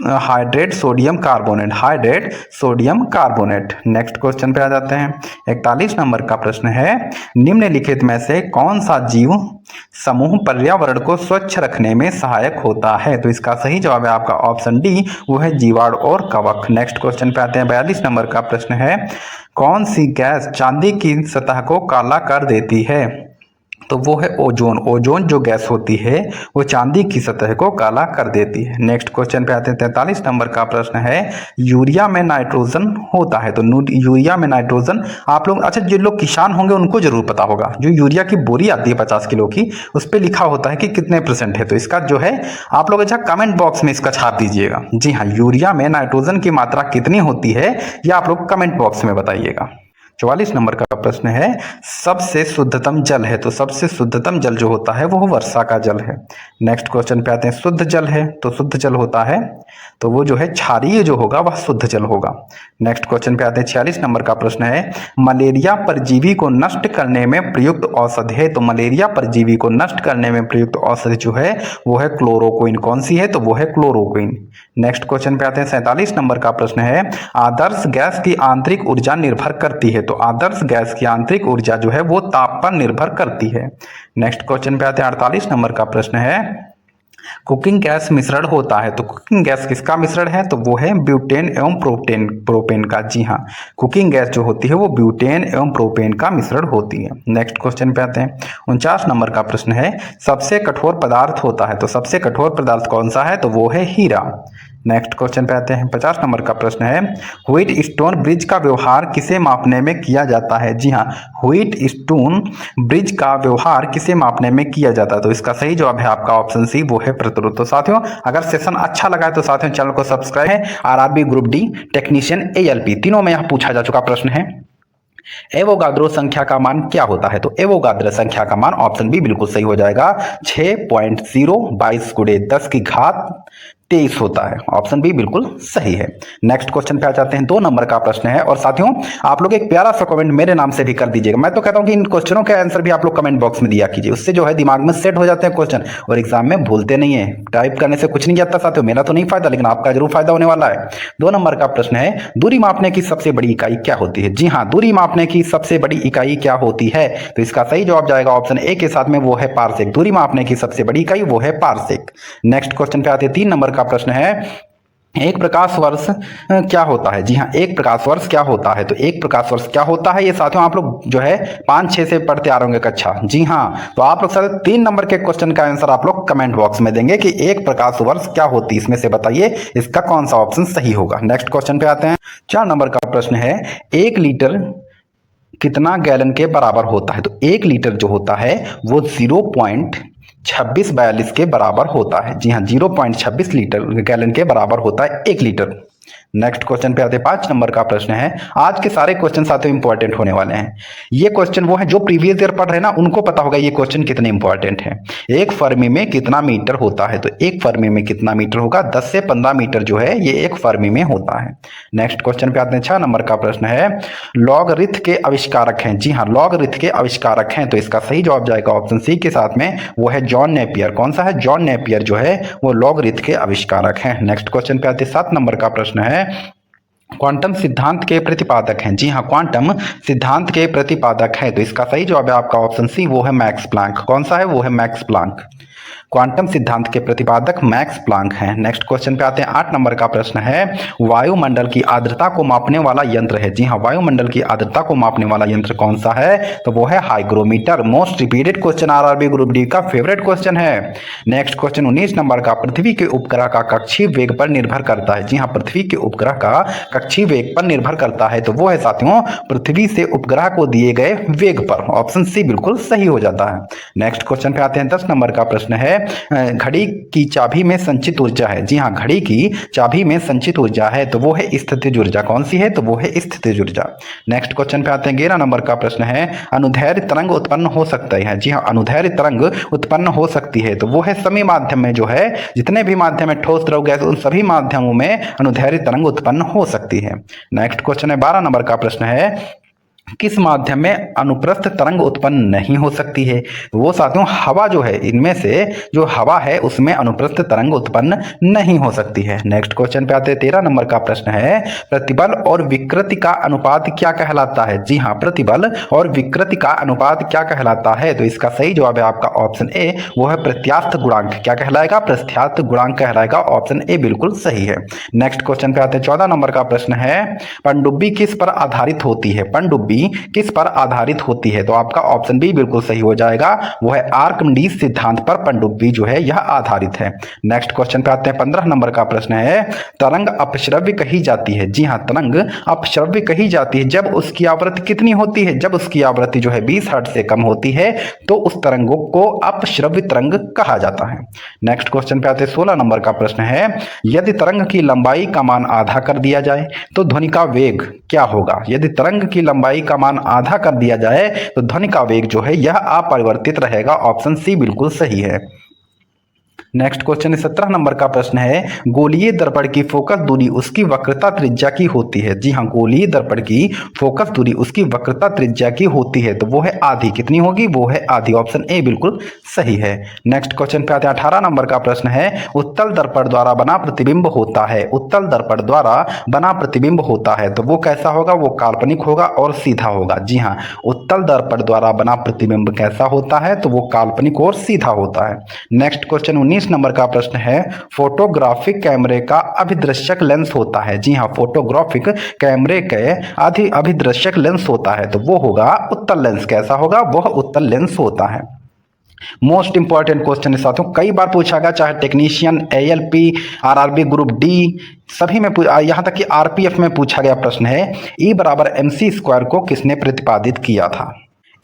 Hydrate sodium carbonate, hydrate sodium carbonate. Next question पे आ जाते हैं। 41 नंबर का प्रश्न है, निम्नलिखित में से कौन सा जीव समूह पर्यावरण को स्वच्छ रखने में सहायक होता है? तो इसका सही जवाब है आपका ऑप्शन डी, वो है जीवाणु और कवक। नेक्स्ट क्वेश्चन पे आते हैं। 42 नंबर का प्रश्न है, कौन सी गैस चांदी की सतह को काला कर देती है? तो वो है ओजोन। ओजोन जो गैस होती है वो चांदी की सतह को काला कर देती है। नेक्स्ट क्वेश्चन पे आते हैं। 43 नंबर का प्रश्न है, यूरिया में नाइट्रोजन होता है। तो यूरिया में नाइट्रोजन आप लोग, अच्छा जो लोग किसान होंगे उनको जरूर पता होगा, जो यूरिया की बोरी आती है 50 किलो की, उस पर लिखा होता है कि कितने % है। तो इसका जो है आप लोग अच्छा कमेंट बॉक्स में इसका छाप दीजिएगा। जी हाँ, यूरिया में नाइट्रोजन की मात्रा कितनी होती है ये आप लोग कमेंट बॉक्स में बताइएगा। 44 नंबर का प्रश्न है, सबसे शुद्धतम जल है। तो सबसे शुद्धतम जल जो होता है वो वर्षा का जल है। नेक्स्ट क्वेश्चन पे आते हैं। शुद्ध जल है, तो शुद्ध जल होता है तो वो जो है क्षारीय जो होगा वह शुद्ध जल होगा। नेक्स्ट क्वेश्चन पे आते हैं। 46 नंबर का प्रश्न है, मलेरिया परजीवी को नष्ट करने में प्रयुक्त औषधि है। तो मलेरिया परजीवी को नष्ट करने में प्रयुक्त औषधि जो है वो है क्लोरोक्विन। कौन सी है? तो वो है क्लोरोक्विन। नेक्स्ट क्वेश्चन पे आते हैं। 47 नंबर का प्रश्न है, आदर्श गैस की आंतरिक ऊर्जा निर्भर करती है। तो आदर्श गैस की आंतरिक ऊर्जा जो है वो ताप पर निर्भर करती है। नेक्स्ट क्वेश्चन पे आते हैं। 48 नंबर का प्रश्न है, कुकिंग गैस मिश्रण होता है। तो कुकिंग गैस किसका मिश्रण है? तो वो है ब्यूटेन एवं प्रोपेन का। जी हाँ, कुकिंग गैस जो होती है वो ब्यूटेन एवं प्रोपेन का मिश्रण होती है। नेक्स्ट क्वेश्चन पे आते हैं। 49 नंबर का प्रश्न है, सबसे कठोर पदार्थ होता है। तो सबसे कठोर पदार्थ कौन सा है? तो वो है हीरा। नेक्स्ट क्वेश्चन पे आते हैं। 50 नंबर का प्रश्न है, व्हीट स्टोन ब्रिज का व्यवहार किसे मापने में किया जाता है? जी हाँ, व्हीट स्टोन ब्रिज का व्यवहार किसे मापने में किया जाता है? तो इसका सही जवाब है आपका ऑप्शन सी, वो है प्रतिरोध। तो साथियों, अगर सेशन अच्छा लगा है तो साथियों चैनल को सब्सक्राइब है। RRB group D, technician, ALP तीनों में यहाँ पूछा जा चुका प्रश्न है। एवोगाद्रो संख्या का मान क्या होता है? तो एवोगाद्रो संख्या का मान ऑप्शन बी बिल्कुल सही हो जाएगा, 6.022 गुणे 10 की घात 23 होता है। ऑप्शन बी बिल्कुल सही है। नेक्स्ट क्वेश्चन पे आ जाते हैं। 2 नंबर का प्रश्न है, और साथियों आप लोग एक प्यारा सा कमेंट मेरे नाम से भी कर दीजिएगा। मैं तो कहता हूं कि इन क्वेश्चनों के आंसर भी आप लोग कमेंट बॉक्स में दिया कीजिए, उससे जो है दिमाग में सेट हो जाते हैं क्वेश्चन और एग्जाम में भूलते नहीं है। टाइप करने से कुछ नहीं जाता साथियों, मेरा तो नहीं फायदा लेकिन आपका जरूर फायदा होने वाला है। 2 नंबर का प्रश्न है, दूरी मापने की सबसे बड़ी इकाई क्या होती है? जी हाँ, दूरी मापने की सबसे बड़ी इकाई क्या होती है? तो इसका सही जवाब जाएगा ऑप्शन ए के साथ में, वो है पारसेक। दूरी मापने की सबसे बड़ी इकाई वो है पारसेक। नेक्स्ट क्वेश्चन पे आते हैं। 3 नंबर का प्रश्न है, एक प्रकाश वर्ष क्या होता है? जी हाँ, एक प्रकाश वर्ष क्या होता है? तो एक प्रकाश वर्ष क्या होता है ये साथियों आप लोग जो है 5-6 से पढ़ते आ रहे होंगे कक्षा। जी हाँ, तो आप लोग साथ 3 नंबर के क्वेश्चन का आंसर आप लोग कमेंट बॉक्स में देंगे कि एक प्रकाश वर्ष क्या होती है, इसमें से बताइए इसका कौन सा ऑप्शन सही होगा। नेक्स्ट क्वेश्चन पे आते हैं। 4 नंबर का प्रश्न है, 1 लीटर कितना गैलन के बराबर होता है? तो 1 लीटर जो होता है वो 0.2642 के बराबर होता है। जी हाँ, 0.26 लीटर गैलन के बराबर होता है 1 लीटर। नेक्स्ट क्वेश्चन पे आते हैं। 5 नंबर का प्रश्न है, आज के सारे क्वेश्चन साथियों इंपॉर्टेंट होने वाले हैं। ये क्वेश्चन वो है जो प्रीवियस ईयर पढ़ रहे हैं ना, उनको पता होगा ये क्वेश्चन कितने इंपॉर्टेंट है। एक फर्मी में कितना मीटर होता है? तो एक फर्मी में कितना मीटर होगा? 10 से 15 मीटर जो है ये एक फर्मी में होता है। नेक्स्ट क्वेश्चन पे आते हैं। 6 नंबर का प्रश्न है, लॉगरिथ के आविष्कारक हैं। जी हाँ, लॉगरिथ के आविष्कारक हैं, तो इसका सही जवाब जाएगा ऑप्शन सी के साथ में, वो है जॉन नेपियर। कौन सा है? जॉन नेपियर जो है वो लॉगरिथ के आविष्कारक हैं। नेक्स्ट क्वेश्चन पे आते हैं। 7 नंबर का प्रश्न है, क्वांटम सिद्धांत के प्रतिपादक हैं। जी हाँ, क्वांटम सिद्धांत के प्रतिपादक है, तो इसका सही जवाब है आपका ऑप्शन सी, वो है मैक्स प्लैंक। कौन सा है? वो है मैक्स प्लैंक। क्वांटम सिद्धांत के प्रतिपादक मैक्स प्लैंक हैं। नेक्स्ट क्वेश्चन पे आते हैं। 8 नंबर का प्रश्न है, वायुमंडल की आर्द्रता को मापने वाला यंत्र है। जी हाँ, वायुमंडल की आर्द्रता को मापने वाला यंत्र कौन सा है? तो वो है hygrometer. Most repeated question RRB group D का फेवरेट क्वेश्चन है। नेक्स्ट क्वेश्चन 19 नंबर का, पृथ्वी के उपग्रह का कक्षीय वेग पर निर्भर करता है। जी हाँ, पृथ्वी के उपग्रह का कक्षीय वेग पर निर्भर करता है, तो वो है साथियों पृथ्वी से उपग्रह को दिए गए वेग पर। ऑप्शन सी बिल्कुल सही हो जाता है। नेक्स्ट क्वेश्चन पे आते हैं। 10 नंबर का प्रश्न है, घड़ी की चाबी में संचित ऊर्जा है। जी हाँ, घड़ी की चाबी में संचित ऊर्जा है तो वो है स्थितिज ऊर्जा। कौन सी है? तो वो है स्थितिज ऊर्जा। नेक्स्ट क्वेश्चन पे आते हैं। 11 नंबर का प्रश्न है, अनुदैर्ध्य तरंग उत्पन्न हो सकता है। जी हाँ, अनुदैर्ध्य तरंग उत्पन्न हो सकती है तो वो है सभी माध्यम में, जो है जितने भी माध्यम है, ठोस, द्रव, गैस, उन सभी माध्यमों में अनुदैर्ध्य तरंग उत्पन्न हो सकती है। नेक्स्ट क्वेश्चन है 12 नंबर का प्रश्न है, किस माध्यम में अनुप्रस्थ तरंग उत्पन्न नहीं हो सकती है? वो साथियों हवा जो है, इनमें से जो हवा है उसमें अनुप्रस्थ तरंग उत्पन्न नहीं हो सकती है। नेक्स्ट क्वेश्चन पे आते हैं। 13 नंबर का प्रश्न है, प्रतिबल और विकृति का अनुपात क्या कहलाता है? जी हाँ, प्रतिबल और विकृति का अनुपात क्या कहलाता है? तो इसका सही जवाब है आपका ऑप्शन ए, वो है प्रत्यास्थ गुणांक। क्या कहलाएगा? प्रत्यास्थ गुणांक कहलाएगा। ऑप्शन ए बिल्कुल सही है। नेक्स्ट क्वेश्चन पे आते हैं। 14 नंबर का प्रश्न है, पनडुब्बी किस पर आधारित होती है? पनडुब्बी किस पर आधारित होती है? तो आपका ऑप्शन बी बिल्कुल सही हो जाएगा, वो है आर्किमिडीज सिद्धांत पर पनडुब्बी जो है यह आधारित है। नेक्स्ट क्वेश्चन पे आते हैं। 15 नंबर का प्रश्न है, तरंग अपश्रव्य कही जाती है। जी हां, तरंग अपश्रव्य कही जाती है जब उसकी आवृत्ति कितनी होती है? जब उसकी आवृत्ति जो है 20 हर्ट्ज से कम होती है तो उस तरंगों को अपश्रव्य तरंग कहा जाता है। नेक्स्ट क्वेश्चन पे आते हैं। 16 नंबर का प्रश्न है, यदि तरंग की लंबाई का मान आधा कर दिया जाए तो ध्वनि का वेग क्या होगा? यदि तरंग की लंबाई का मान आधा कर दिया जाए तो ध्वनि का वेग जो है यह अपरिवर्तित रहेगा। ऑप्शन सी बिल्कुल सही है। नेक्स्ट क्वेश्चन 17 नंबर का प्रश्न है, गोलीय दर्पण की फोकस दूरी उसकी वक्रता त्रिज्या की होती है। जी हाँ, गोलीय दर्पण की फोकस दूरी उसकी वक्रता त्रिज्या की होती है तो वो है आधी। कितनी होगी? वो है आधी। ऑप्शन ए बिल्कुल सही है। नेक्स्ट क्वेश्चन पे आते हैं। 18 नंबर का प्रश्न है, उत्तल दर्पण द्वारा बना प्रतिबिंब होता है। उत्तल दर्पण द्वारा बना प्रतिबिंब होता है तो वो कैसा होगा? वो काल्पनिक होगा और सीधा होगा। जी हाँ, उत्तल दर्पण द्वारा बना प्रतिबिंब कैसा होता है? तो वो काल्पनिक और सीधा होता है। नेक्स्ट क्वेश्चन 19 नंबर का प्रश्न है, फोटोग्राफिक कैमरे का अभिदृश्यक लेंस होता है। जी हाँ, फोटोग्राफिक कैमरे के अभिदृश्यक लेंस होता है तो वो होगा उत्तल लेंस। कैसा होगा? वह उत्तल लेंस होता है। मोस्ट इंपॉर्टेंट क्वेश्चन है साथियों, कई बार पूछा गया, चाहे technician, ALP, RRB group D, सभी में यहाँ तक कि आरपीएफ में पूछा गया प्रश्न है, E बराबर MC स्क्वायर को किसने प्रतिपादित किया था?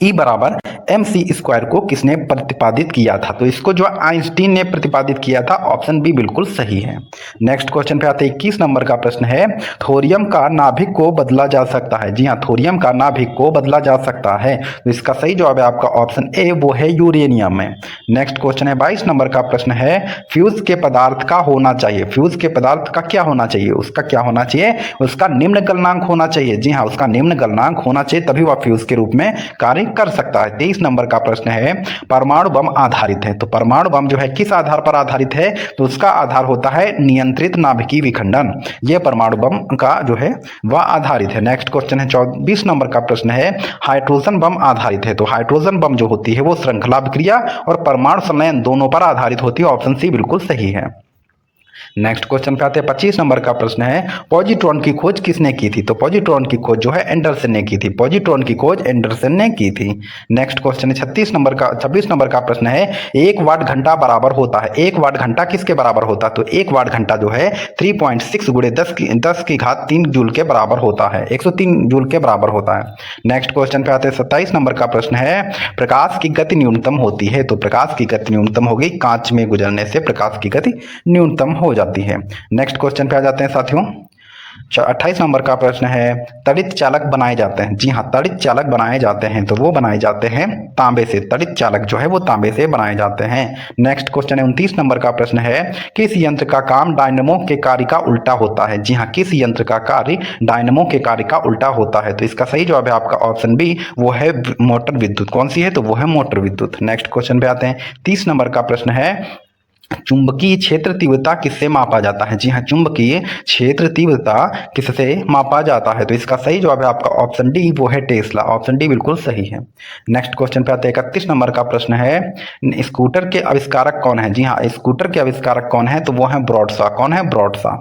E बराबर MC स्क्वायर को किसने प्रतिपादित किया था? तो इसको जो आइंस्टीन ने प्रतिपादित किया था। ऑप्शन बी बिल्कुल सही है। नेक्स्ट क्वेश्चन पे आते हैं। 21 नंबर का प्रश्न है, थोरियम का नाभिक को बदला जा सकता है। जी हाँ, थोरियम का नाभिक को बदला जा सकता है तो इसका सही जवाब है आपका ऑप्शन ए, वो है यूरेनियम में। नेक्स्ट क्वेश्चन है 22 नंबर का प्रश्न है, फ्यूज के पदार्थ का होना चाहिए। फ्यूज के पदार्थ का क्या होना चाहिए? उसका क्या होना चाहिए? उसका निम्न गलनांक होना चाहिए। जी हाँ, उसका निम्न गलनांक होना चाहिए तभी वह फ्यूज के रूप में कार्य कर सकता है। 23 नंबर का प्रश्न है, परमाणु बम आधारित है। तो परमाणु बम जो है किस आधार पर आधारित है? तो उसका आधार होता है नियंत्रित नाभिकीय विखंडन। यह परमाणु बम का जो है वह आधारित है। नेक्स्ट क्वेश्चन है 24 नंबर का प्रश्न है, हाइड्रोजन बम आधारित है। तो हाइड्रोजन बम जो होती है वो श्रृंखला अभिक्रिया और परमाणु संलयन दोनों पर आधारित होती है। ऑप्शन सी बिल्कुल सही है। नेक्स्ट क्वेश्चन पे आते हैं। 25 नंबर का प्रश्न है, पॉजिट्रॉन की खोज किसने की थी? तो पॉजिट्रॉन की खोज जो है एंडरसन ने की थी। पॉजिट्रॉन की खोज एंडरसन ने की थी। नेक्स्ट क्वेश्चन है 26 नंबर का प्रश्न है, 1 वाट घंटा बराबर होता है। 1 वाट घंटा किसके बराबर होता है? तो 1 वाट घंटा जो है 3.6 गुणे 10 की घात 3 जूल के बराबर होता है। 103 जूल के बराबर होता है। नेक्स्ट क्वेश्चन पे आते हैं। 27 नंबर का प्रश्न है, प्रकाश की गति न्यूनतम होती है। तो प्रकाश की गति न्यूनतम होगी, कांच में गुजरने से प्रकाश की गति न्यूनतम हो जाती है। नेक्स्ट क्वेश्चन पे आ जाते हैं साथियों। 28 नंबर का प्रश्न है, तड़ित चालक बनाए जाते हैं। जी हाँ, तड़ित चालक बनाए जाते हैं तो वो बनाए जाते हैं तांबे से। तड़ित चालक जो है वो तांबे से बनाए जाते हैं। नेक्स्ट क्वेश्चन है 29 नंबर का प्रश्न है, किस यंत्र का काम डायनेमो के कार्य का उल्टा होता है? जी हाँ, किस यंत्र का कार्य डायनेमो के कार्य का उल्टा होता है? तो इसका सही जवाब है आपका ऑप्शन बी, वो है मोटर विद्युत। कौन सी है? तो वो है मोटर विद्युत। नेक्स्ट क्वेश्चन पे आते हैं। 30 नंबर का प्रश्न है, चुंबकीय क्षेत्र तीव्रता किससे मापा जाता है? जी हाँ, चुंबकीय क्षेत्र तीव्रता किससे मापा जाता है? तो इसका सही जवाब है आपका ऑप्शन डी, वो है टेस्ला। ऑप्शन डी बिल्कुल सही है। नेक्स्ट क्वेश्चन पे आते हैं। 31 नंबर का प्रश्न है, स्कूटर के आविष्कारक कौन है? जी हाँ, स्कूटर के आविष्कारक कौन है? तो वो है ब्रॉडशॉ। कौन है? ब्रॉडशॉ।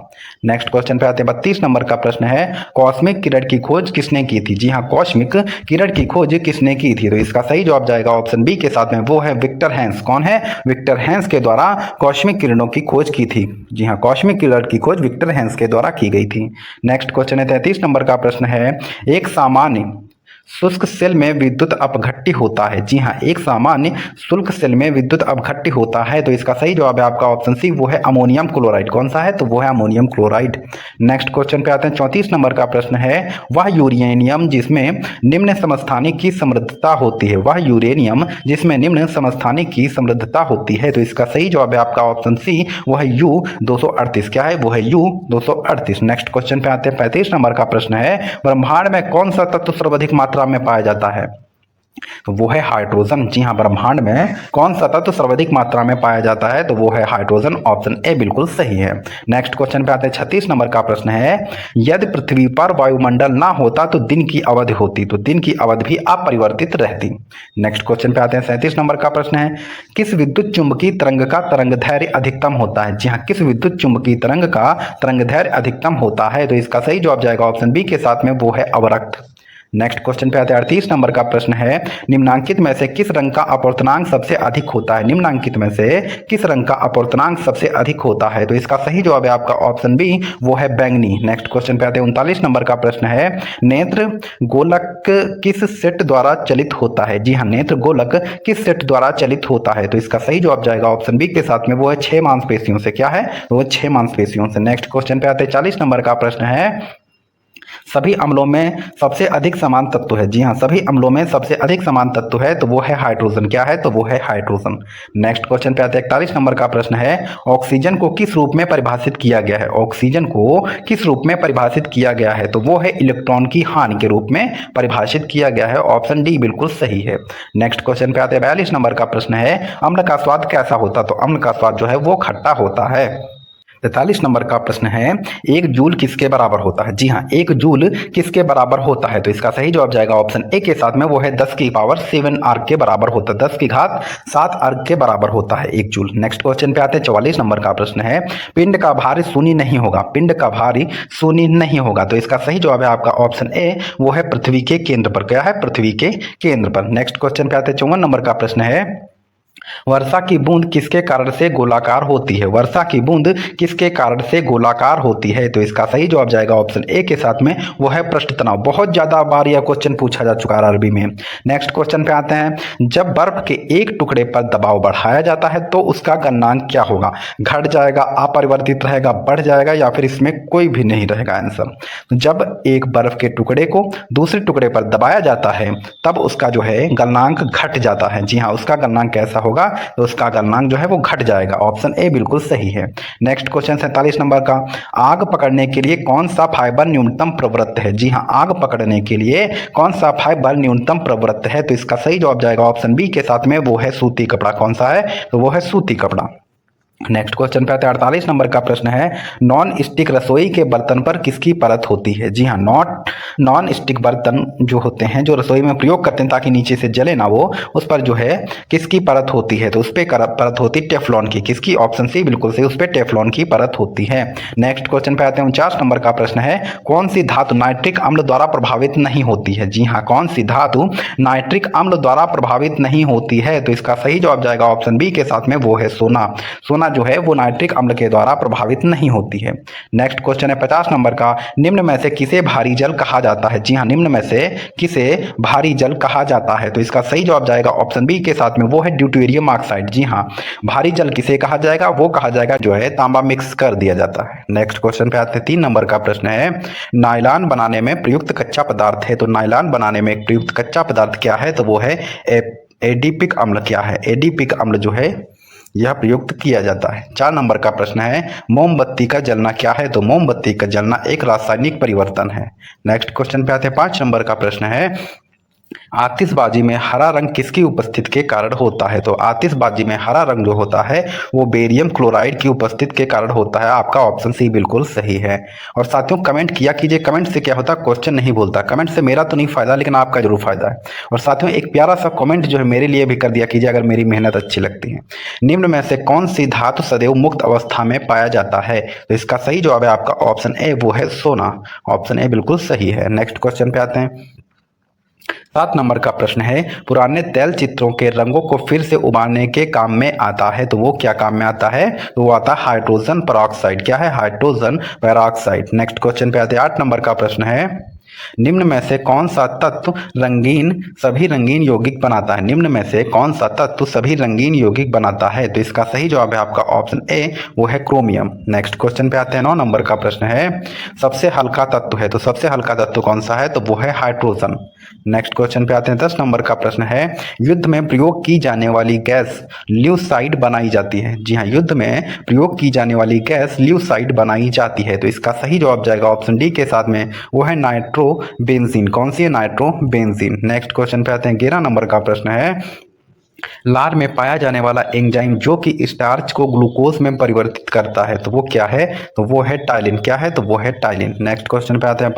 नेक्स्ट क्वेश्चन पे आते हैं। 32 नंबर का प्रश्न है, कॉस्मिक किरण की खोज किसने की थी? जी हाँ, कॉस्मिक किरण की खोज किसने की थी? तो इसका सही जवाब जाएगा ऑप्शन बी के साथ में, वो है विक्टर हैंस। कौन है? विक्टर हैंस के द्वारा कॉस्मिक किरणों की खोज की थी। जी हाँ, कॉस्मिक किरण की खोज विक्टर हैंस के द्वारा की गई थी। नेक्स्ट क्वेश्चन है 33 नंबर का प्रश्न है, एक सामान्य शुष्क सेल में विद्युत अपघट्य होता है। जी हाँ, एक सामान्य शुष्क सेल में विद्युत अपघट्य होता है। तो इसका सही जवाब है आपका ऑप्शन सी, वो है अमोनियम क्लोराइड। कौन सा है? तो वो है अमोनियम क्लोराइड। नेक्स्ट क्वेश्चन पे आते हैं। 34 नंबर का प्रश्न है, वह यूरेनियम जिसमें निम्न समस्थानिक की समृद्धता होती है। वह यूरेनियम जिसमें निम्न समस्थानिक की समृद्धता होती है। तो इसका सही जवाब है आपका ऑप्शन सी, वो है U-238। क्या है? वो है U-238। नेक्स्ट क्वेश्चन पे आते हैं। 35 नंबर का प्रश्न है, ब्रह्मांड में कौन सा तत्व सर्वाधिक मात्रा में पाया जाता है? तो वो है हाइड्रोजन। जी हाँ, ब्रह्मांड में कौन सा तत्व सर्वाधिक मात्रा में पाया जाता है? तो वो है हाइड्रोजन। ऑप्शन ए बिल्कुल सही है। नेक्स्ट क्वेश्चन पे आते हैं। 36 नंबर का प्रश्न है, यदि पृथ्वी पर वायुमंडल ना होता तो दिन की अवधि होती। तो दिन की अवधि भी अपरिवर्तित रहती। नेक्स्ट क्वेश्चन पे आते हैं। 37 नंबर का प्रश्न है, किस विद्युत चुंबकीय तरंग का तरंगदैर्घ्य अधिकतम होता है? जी हाँ, किस विद्युत चुंबकीय तरंग का तरंगदैर्घ्य अधिकतम होता है? तो इसका सही जवाब जाएगा ऑप्शन बी के साथ में, वो है अवरक्त। नेक्स्ट क्वेश्चन पे आते हैं। 38 नंबर का प्रश्न है, निम्नांकित में से किस रंग का अपवर्तनांक सबसे अधिक होता है? निम्नांकित में से किस रंग का अपवर्तनांक सबसे अधिक होता है? तो इसका सही जवाब है आपका ऑप्शन बी, वो है बैंगनी। नेक्स्ट क्वेश्चन पे आते हैं। 39 नंबर का प्रश्न है, नेत्र गोलक किस सेट द्वारा चलित होता है? जी हाँ, नेत्र गोलक किस सेट द्वारा चलित होता है? तो इसका सही जवाब जाएगा ऑप्शन बी के साथ में, वो है 6 मांसपेशियों से। क्या है? तो वो 6 मांसपेशियों से। नेक्स्ट क्वेश्चन पे आते हैं। 40 नंबर का प्रश्न है, सभी अम्लों में सबसे अधिक समान तत्व है। जी हाँ, सभी अम्लों में सबसे अधिक समान तत्व है, तो वो है हाइड्रोजन। क्या है? तो वो है हाइड्रोजन। नेक्स्ट क्वेश्चन पे आते हैं। 41 नंबर का प्रश्न है, ऑक्सीजन को किस रूप में परिभाषित किया गया है? ऑक्सीजन को किस रूप में परिभाषित किया गया है? तो वो है इलेक्ट्रॉन की हानि के रूप में परिभाषित किया गया है। ऑप्शन डी बिल्कुल सही है। नेक्स्ट क्वेश्चन पे आते हैं। 42 नंबर का प्रश्न है, अम्ल का स्वाद कैसा होता? तो अम्ल का स्वाद जो है वो खट्टा होता है। 43 नंबर का प्रश्न है, एक जूल किसके बराबर होता है? जी हाँ, एक जूल किसके बराबर होता है? तो इसका सही जवाब जाएगा ऑप्शन ए के साथ में, वो है 10 की पावर 7 अर्ग के बराबर होता है। 10 की घात 7 अर्ग के बराबर होता है एक जूल। नेक्स्ट क्वेश्चन पे आते हैं। 44 नंबर का प्रश्न है, पिंड का भार शून्य नहीं होगा। पिंड का भार शून्य नहीं होगा। तो इसका सही जवाब है आपका ऑप्शन ए, वो है पृथ्वी के केंद्र पर। क्या है? पृथ्वी के केंद्र पर। नेक्स्ट क्वेश्चन पे आते हैं। 54 नंबर का प्रश्न है, वर्षा की बूंद किसके कारण से गोलाकार होती है? वर्षा की बूंद किसके कारण से गोलाकार होती है? तो इसका सही जवाब जाएगा ऑप्शन ए के साथ में, वो है पृष्ठ तनाव। बहुत ज्यादा बार यह क्वेश्चन पूछा जा चुका है आरबी में। नेक्स्ट क्वेश्चन पे आते हैं, जब बर्फ के एक टुकड़े पर दबाव बढ़ाया जाता है तो उसका गलनांक क्या होगा? घट जाएगा, अपरिवर्तित रहेगा, बढ़ जाएगा, या फिर इसमें कोई भी नहीं रहेगा आंसर। जब एक बर्फ के टुकड़े को दूसरे टुकड़े पर दबाया जाता है तब उसका जो है गलनांक घट जाता है। जी हाँ, उसका गलनांक कैसा होगा? तो उसका गलनांक जो है वो घट जाएगा। ऑप्शन ए बिल्कुल सही है। नेक्स्ट क्वेश्चन 47 नंबर का, आग पकड़ने के लिए कौन सा फाइबर न्यूनतम प्रवृत्त है? जी हाँ, आग पकड़ने के लिए कौन सा फाइबर न्यूनतम प्रवृत्त है? तो इसका सही जवाब जाएगा ऑप्शन बी के साथ में, वो है सूती कपड़ा। कौन सा है? तो वो है सूती कपड़ा। नेक्स्ट क्वेश्चन पे आते हैं। 48 नंबर का प्रश्न है, नॉन स्टिक रसोई के बर्तन पर किसकी परत होती है? जी हाँ, नॉन स्टिक बर्तन जो होते हैं, जो रसोई में प्रयोग करते हैं ताकि नीचे से जले ना वो, उस पर जो है किसकी परत होती है? तो उस पर परत होती है टेफ्लॉन की। किसकी? ऑप्शन सी बिल्कुल सही, उस पर टेफ्लॉन की परत होती है। नेक्स्ट क्वेश्चन पे आते हैं। 49 नंबर का प्रश्न है, कौन सी धातु नाइट्रिक अम्ल द्वारा प्रभावित नहीं होती है? जी हाँ, कौन सी धातु नाइट्रिक अम्ल द्वारा प्रभावित नहीं होती है? तो इसका सही जवाब जाएगा ऑप्शन बी के साथ में, वो है सोना। सोना जो है वो नाइट्रिक अम्ल के द्वारा प्रभावित नहीं होती है। नेक्स्ट क्वेश्चन है 50 नंबर का, निम्न में से किसे भारी जल कहा जाता है? जी हाँ, निम्न में से किसे भारी जल कहा जाता है? तो इसका सही जवाब जाएगा ऑप्शन बी के साथ में, वो है ड्यूटेरियम ऑक्साइड। जी हाँ, भारी जल किसे कहा जाएगा? वो कहा जाएगा जो है तांबा मिक्स कर दिया जाता है। नेक्स्ट क्वेश्चन पे आते हैं। 3 नंबर का प्रश्न है, नायलॉन बनाने में प्रयुक्त कच्चा पदार्थ है। तो नायलॉन बनाने में प्रयुक्त कच्चा पदार्थ क्या है? तो वो है एडिपिक अम्ल। क्या है? एडिपिक अम्ल जो है यह प्रयुक्त किया जाता है। 4 नंबर का प्रश्न है, मोमबत्ती का जलना क्या है? तो मोमबत्ती का जलना एक रासायनिक परिवर्तन है। नेक्स्ट क्वेश्चन पे आते हैं। 5 नंबर का प्रश्न है, आतिशबाजी में हरा रंग किसकी उपस्थिति के कारण होता है? तो आतिशबाजी में हरा रंग जो होता है वो बेरियम क्लोराइड की उपस्थिति के कारण होता है। आपका ऑप्शन सी बिल्कुल सही है। और साथियों, कमेंट किया कीजिए। कमेंट से क्या होता है, क्वेश्चन नहीं बोलता। कमेंट से मेरा तो नहीं फायदा, लेकिन आपका जरूर फायदा है। और साथियों, एक प्यारा सा कमेंट जो है मेरे लिए भी कर दिया कीजिए अगर मेरी मेहनत अच्छी लगती है। निम्न में से कौन सी धातु सदैव मुक्त अवस्था में पाया जाता है? तो इसका सही जवाब है आपका ऑप्शन ए, वो है सोना। ऑप्शन ए बिल्कुल सही है। नेक्स्ट क्वेश्चन पे आते हैं। 7 नंबर का प्रश्न है, पुराने तैल चित्रों के रंगों को फिर से उबारने के काम में आता है। तो वो क्या काम में आता है? तो वो आता है हाइड्रोजन पेरोक्साइड। क्या है? Hydrogen peroxide. नेक्स्ट क्वेश्चन पे आते हैं। 8 नंबर का प्रश्न है, निम्न में से कौन सा तत्व सभी रंगीन यौगिक बनाता है? निम्न में से कौन सा तत्व सभी रंगीन यौगिक बनाता है? तो इसका सही जवाब है आपका ऑप्शन ए, वो है क्रोमियम। नेक्स्ट क्वेश्चन पे आते हैं। 9 नंबर का प्रश्न है, सबसे हल्का तत्व है, तो सबसे हल्का तत्व कौन सा है? तो वो है हाइड्रोजन। नेक्स्ट क्वेश्चन पे आते हैं। 10 नंबर का प्रश्न है, युद्ध में प्रयोग की जाने वाली गैस ल्यूसाइड बनाई जाती है। जी हाँ, युद्ध में प्रयोग की जाने वाली गैस ल्यूसाइड बनाई जाती है। तो इसका सही जवाब जाएगा ऑप्शन डी के साथ में, वो है नाइट्रोबेंजीन। कौन सी है? नाइट्रोबेंजीन। नेक्स्ट क्वेश्चन पे आते हैं। 11 नंबर का प्रश्न है, लार में पाया जाने वाला एंजाइम जो कि स्टार्च को ग्लूकोज में परिवर्तित करता है, तो वो क्या है? तो वो है टाइलिन। क्या है? तो वो है टाइलिन। नेक्स्ट क्वेश्चन पे आते हैं।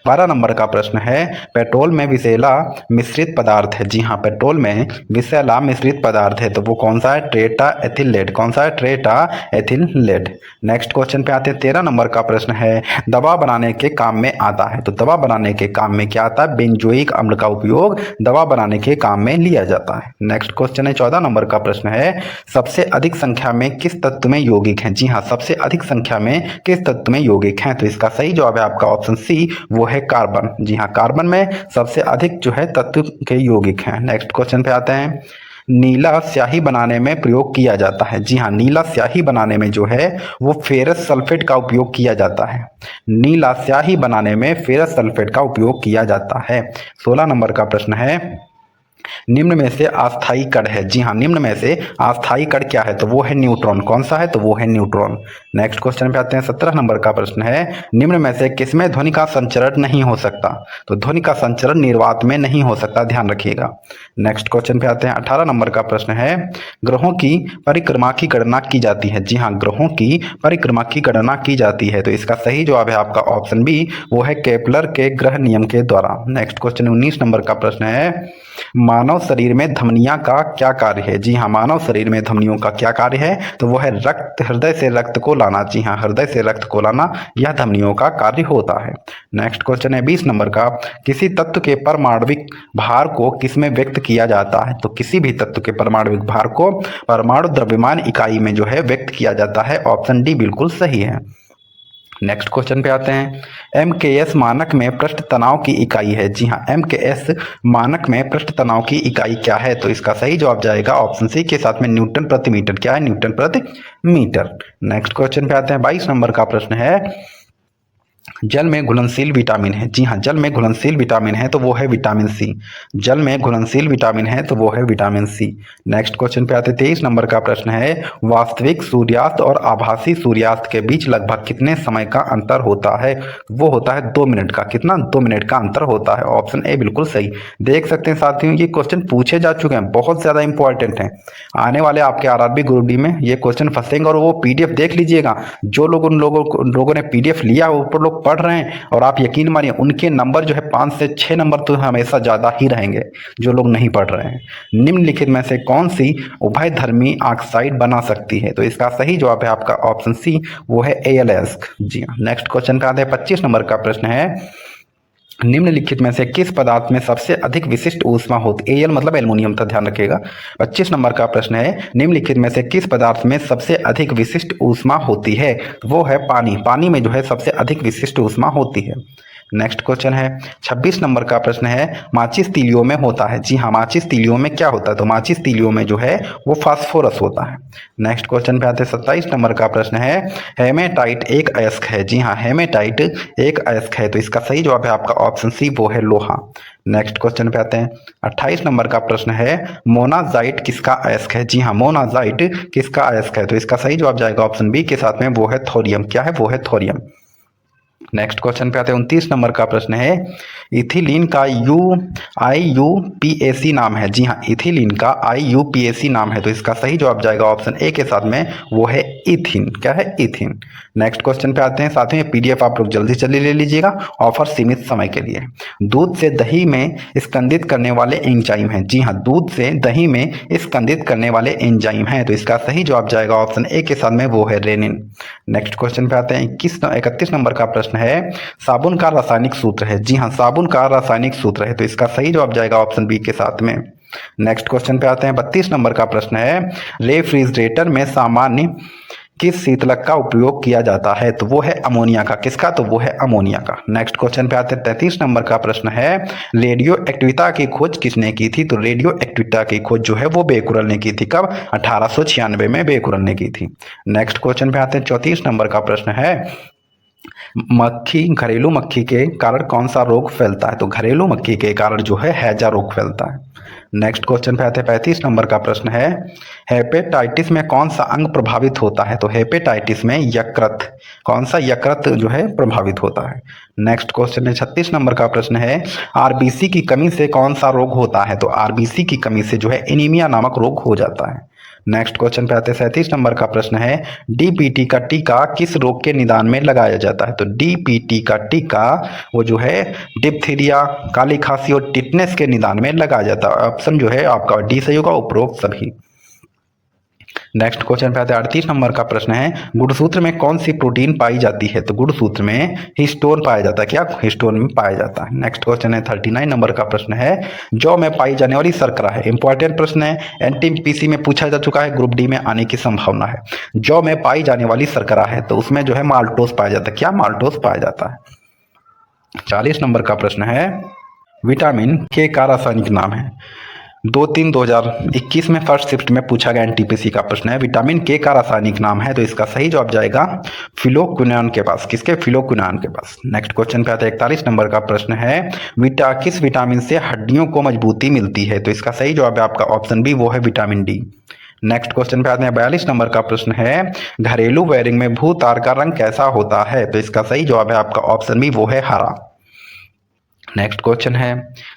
12 नंबर का प्रश्न है, पेट्रोल में विषैला मिश्रित पदार्थ है। जी हाँ, पेट्रोल में विषैला मिश्रित पदार्थ है, तो वो कौन सा है? ट्रेटा एथिलेट। कौन सा है? ट्रेटा एथिलेट। नेक्स्ट क्वेश्चन पे आते हैं। 13 नंबर का प्रश्न है, दवा बनाने के काम में आता है, तो दवा बनाने के काम में क्या आता है? बेंजोइक अम्ल का उपयोग दवा बनाने के काम में लिया जाता है। नेक्स्ट क्वेश्चन है। 14 नंबर का प्रश्न है, सबसे अधिक संख्या में किस तत्व में यौगिक हैं? जी हाँ, सबसे अधिक संख्या में किस तत्व में यौगिक हैं? तो इसका सही जवाब है आपका ऑप्शन सी, वो है कार्बन। जी हाँ, कार्बन में सबसे अधिक जो है तत्व के यौगिक हैं। नेक्स्ट क्वेश्चन पे आते हैं। नीला स्याही बनाने में प्रयोग किया जाता है। जी हाँ, नीला स्याही बनाने में जो है वो फेरस सल्फेट का उपयोग किया जाता है। नीला स्याही बनाने में फेरस सल्फेट का उपयोग किया जाता है। 16 नंबर का प्रश्न है, निम्न में से अस्थायी कण है। जी हाँ, निम्न में से अस्थायी कण क्या है? तो वो है न्यूट्रॉन। कौन सा है? तो वो है न्यूट्रॉन। नेक्स्ट क्वेश्चन पे आते हैं। 17 नंबर का प्रश्न है, निम्न में से किसमें ध्वनि का संचरण नहीं हो सकता? तो ध्वनि का संचरण निर्वात में नहीं हो सकता, ध्यान रखिएगा। नेक्स्ट क्वेश्चन पे आते हैं। 18 नंबर का प्रश्न है, ग्रहों की परिक्रमा की गणना की जाती है। जी हाँ, ग्रहों की परिक्रमा की गणना की जाती है, तो इसका सही जवाब है आपका ऑप्शन बी, वो है केपलर के ग्रह नियम के द्वारा। नेक्स्ट क्वेश्चन 19 नंबर का प्रश्न है, मानव शरीर में धमनियां का क्या कार्य है? जी हाँ, मानव शरीर में धमनियों का क्या कार्य है? तो वो है रक्त, हृदय से रक्त को लाना। जी हाँ, हृदय से रक्त को लाना, यह धमनियों का कार्य होता है। नेक्स्ट क्वेश्चन है 20 नंबर का, किसी तत्व के परमाणविक भार को किसमें व्यक्त किया जाता है? तो किसी भी तत्व के परमाणविक भार को परमाणु द्रव्यमान इकाई में जो है व्यक्त किया जाता है। ऑप्शन डी बिल्कुल सही है। नेक्स्ट क्वेश्चन पे आते हैं। MKS मानक में पृष्ठ तनाव की इकाई है। जी हाँ, MKS मानक में पृष्ठ तनाव की इकाई क्या है? तो इसका सही जवाब जाएगा ऑप्शन सी के साथ में, न्यूटन प्रति मीटर। क्या है? न्यूटन प्रति मीटर। नेक्स्ट क्वेश्चन पे आते हैं। 22 नंबर का प्रश्न है, जल में घुलनशील विटामिन है। जी हाँ, जल में घुलनशील विटामिन है, तो वो है विटामिन सी। जल में घुलनशील विटामिन है, तो वो है विटामिन सी। नेक्स्ट क्वेश्चन पे आते हैं। 23 नंबर का प्रश्न है, वास्तविक सूर्यास्त और आभासी सूर्यास्त के बीच लगभग कितने समय का अंतर होता है? वो होता है 2 मिनट का। कितना? 2 मिनट का अंतर होता है। ऑप्शन ए बिल्कुल सही। देख सकते हैं साथियों, ये क्वेश्चन पूछे जा चुके हैं, बहुत ज्यादा इंपॉर्टेंट है। आने वाले आपके आरआरबी ग्रुप डी में ये क्वेश्चन फंसेंगे, और वो पीडीएफ देख लीजिएगा। जो लोग उन लोगों ने पीडीएफ लिया, ऊपर लोग पढ़ रहे हैं, और आप यकीन मानिए उनके नंबर जो है 5 से 6 नंबर तो हमेशा ज्यादा ही रहेंगे जो लोग नहीं पढ़ रहे हैं। निम्नलिखित में से कौन सी उभयधर्मी ऑक्साइड बना सकती है? तो इसका सही जवाब है आपका ऑप्शन सी, वो है ALS। जी हाँ। नेक्स्ट क्वेश्चन पे आते हैं। 25 नंबर का प्रश्न है, निम्नलिखित में से किस पदार्थ में सबसे अधिक विशिष्ट ऊष्मा होती है? Al मतलब एल्युमिनियम था, ध्यान रखिएगा। 25 नंबर का प्रश्न है, निम्नलिखित में से किस पदार्थ में सबसे अधिक विशिष्ट ऊष्मा होती है? वो है पानी। पानी में जो है सबसे अधिक विशिष्ट ऊष्मा होती है। नेक्स्ट क्वेश्चन है 26 नंबर का प्रश्न है, माचिस तीलियों में होता है। जी हाँ, माचिस तीलियों में क्या होता है? तो माचिस तीलियों में जो है वो फास्फोरस होता है। नेक्स्ट क्वेश्चन पे आते हैं। 27 नंबर का प्रश्न है, हेमेटाइट एक अयस्क है। जी हाँ, हेमेटाइट एक अयस्क है, तो इसका सही जवाब है आपका ऑप्शन सी, वो है लोहा। नेक्स्ट क्वेश्चन पे आते हैं। 28 नंबर का प्रश्न है, मोनाजाइट किसका अयस्क है? जी हाँ, मोनाजाइट किसका अयस्क है? तो इसका सही जवाब जाएगा ऑप्शन बी के साथ में, वो है थोरियम। क्या है? वो है थोरियम। नेक्स्ट क्वेश्चन पे आते हैं। 29 नंबर का प्रश्न है, इथिलीन का IUPAC नाम है। जी हाँ, इथिलीन का IUPAC नाम है, तो इसका सही जवाब जाएगा ऑप्शन ए के साथ में, वो है इथिन। क्या है? इथिन। नेक्स्ट क्वेश्चन पे आते हैं। साथ में पीडीएफ आप लोग जल्दी जल्दी ले लीजिएगा, ऑफर सीमित समय के लिए। दूध से दही में स्कंदित करने वाले एंजाइम है। जी हाँ, दूध से दही में स्कंदित करने वाले एंजाइम है, तो इसका सही जवाब जाएगा ऑप्शन ए के साथ में, वो है रेनिन। नेक्स्ट क्वेश्चन पे आते हैं। 31 नंबर का प्रश्न है, साबुन का रासायनिक सूत्र है। जी हाँ, साबुन का रासायनिक सूत्र है, तो इसका सही जवाब जाएगा ऑप्शन बी के साथ में। नेक्स्ट क्वेश्चन पे आते हैं। 32 नंबर का प्रश्न है, रेफ्रिजरेटर में सामान्य किस शीतलक का उपयोग किया जाता है? तो वो है अमोनिया का। किसका? तो वो है अमोनिया का। नेक्स्ट क्वेश्चन पे आते हैं। 33 नंबर का प्रश्न है, रेडियो एक्टिविटा की खोज किसने की थी? तो रेडियो एक्टिविटा की खोज जो है वो बेकुरल ने की थी। कब? 1896 में बेकुरल ने की थी। नेक्स्ट क्वेश्चन पे आते हैं। 34 नंबर का प्रश्न है, मक्खी, घरेलू मक्खी के कारण कौन सा रोग फैलता है? तो घरेलू मक्खी के कारण जो है हैजा रोग फैलता है। नेक्स्ट क्वेश्चन पे आते हैं। 35 नंबर का प्रश्न है, हेपेटाइटिस में कौन सा अंग प्रभावित होता है? तो हेपेटाइटिस में यकृत, कौन सा? यकृत जो है प्रभावित होता है। नेक्स्ट क्वेश्चन है 36 नंबर का प्रश्न है, आरबीसी की कमी से कौन सा रोग होता है? तो आरबीसी की कमी से जो है एनीमिया नामक रोग हो जाता है। नेक्स्ट क्वेश्चन पे आते हैं। 37 नंबर का प्रश्न है, डीपीटी का टीका किस रोग के निदान में लगाया जाता है? तो डीपीटी का टीका वो जो है डिप्थीरिया, काली खांसी और टिटनेस के निदान में लगाया जाता है। ऑप्शन जो है आपका डी सही होगा, उपरोक्त सभी। नेक्स्ट क्वेश्चन पे आते हैं। 38 नंबर का प्रश्न है, गुणसूत्र में कौन सी प्रोटीन पाई जाती है? तो गुणसूत्र में हिस्टोन पाया जाता है। क्या? हिस्टोन में पाया जाता है। नेक्स्ट क्वेश्चन है 39 नंबर का प्रश्न है, जौ में पाई जाने वाली शर्करा है। इंपॉर्टेंट प्रश्न है, एनटीपीसी में पूछा जा चुका है, ग्रुप डी में आने की संभावना है। जौ में पाई जाने वाली शर्करा है तो उसमें जो है माल्टोस पाया जाता है। क्या? माल्टोस पाया जाता है। 40 नंबर का प्रश्न है, विटामिन के का रासायनिक नाम है? 2/3/2021 में फर्स्ट शिफ्ट में पूछा गया एनटीपीसी का प्रश्न है, विटामिन के का रासायनिक नाम है। तो इसका सही जवाब जाएगा फिलोक्विनोन के पास। किसके? फिलोक्विनोन के पास। नेक्स्ट क्वेश्चन पे आता है। 41 नंबर का प्रश्न है, किस विटामिन से हड्डियों को मजबूती मिलती है? तो इसका सही जवाब है आपका ऑप्शन बी, वो है विटामिन डी। नेक्स्ट क्वेश्चन पे आते हैं। 42 नंबर का प्रश्न है, घरेलू वायरिंग में भू तार का रंग कैसा होता है? तो इसका सही जवाब है आपका ऑप्शन बी, वो है हरा। नेक्स्ट क्वेश्चन है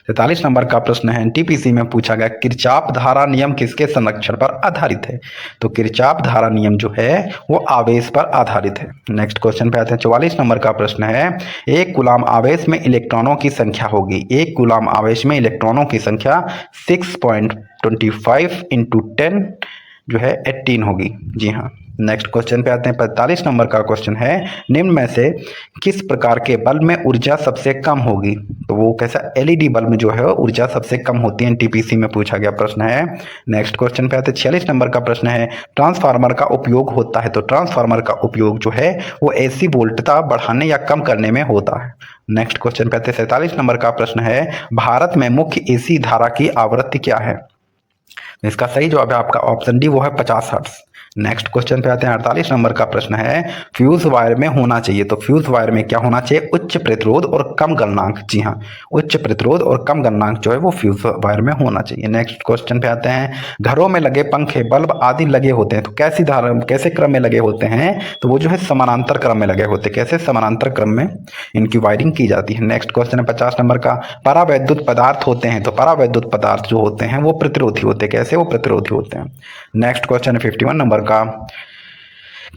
43 नंबर का प्रश्न है, एनटीपीसी में पूछा गया, किरचॉफ धारा नियम किसके संरक्षण पर आधारित है? तो किरचॉफ धारा नियम जो है वो आवेश पर आधारित है। नेक्स्ट क्वेश्चन पे आते हैं। 44 नंबर का प्रश्न है, एक कूलाम आवेश में इलेक्ट्रॉनों की संख्या होगी। एक कूलाम आवेश में इलेक्ट्रॉनों की संख्या 6.25 × 10 जो है 18 होगी। जी हाँ। नेक्स्ट क्वेश्चन पे आते हैं। 45 नंबर का क्वेश्चन है, निम्न में से किस प्रकार के बल्ब में ऊर्जा सबसे कम होगी? तो वो कैसा? एलईडी बल्ब में जो है ऊर्जा सबसे कम होती है। एनटीपीसी में पूछा गया प्रश्न है। नेक्स्ट क्वेश्चन पे आते हैं। 46 नंबर का प्रश्न है, ट्रांसफार्मर का उपयोग होता है। तो ट्रांसफार्मर का उपयोग जो है वो एसी वोल्टता बढ़ाने या कम करने में होता है। नेक्स्ट क्वेश्चन पे आते हैं। 47 नंबर का प्रश्न है, भारत में मुख्य एसी धारा की आवृत्ति क्या है? इसका सही जवाब है आपका ऑप्शन डी, वो है 50 हर्ट्ज। नेक्स्ट क्वेश्चन पे आते हैं। 48 नंबर का प्रश्न है, फ्यूज वायर में होना चाहिए। तो फ्यूज वायर में क्या होना चाहिए? उच्च प्रतिरोध और कम गलनांक। जी हाँ, उच्च प्रतिरोध और कम गलनांक जो है वो फ्यूज वायर में होना चाहिए। नेक्स्ट क्वेश्चन पे आते हैं, घरों में लगे पंखे, बल्ब आदि लगे होते हैं तो कैसे क्रम में लगे होते हैं? तो वो जो है समानांतर क्रम में लगे होते हैं। कैसे? समानांतर क्रम में इनकी वायरिंग की जाती है। नेक्स्ट क्वेश्चन है 50 नंबर का, परावैद्युत पदार्थ होते हैं तो परावैद्युत पदार्थ जो होते हैं वो प्रतिरोधी होते हैं। कैसे? वो प्रतिरोधी होते हैं। नेक्स्ट क्वेश्चन है 51 नंबर का,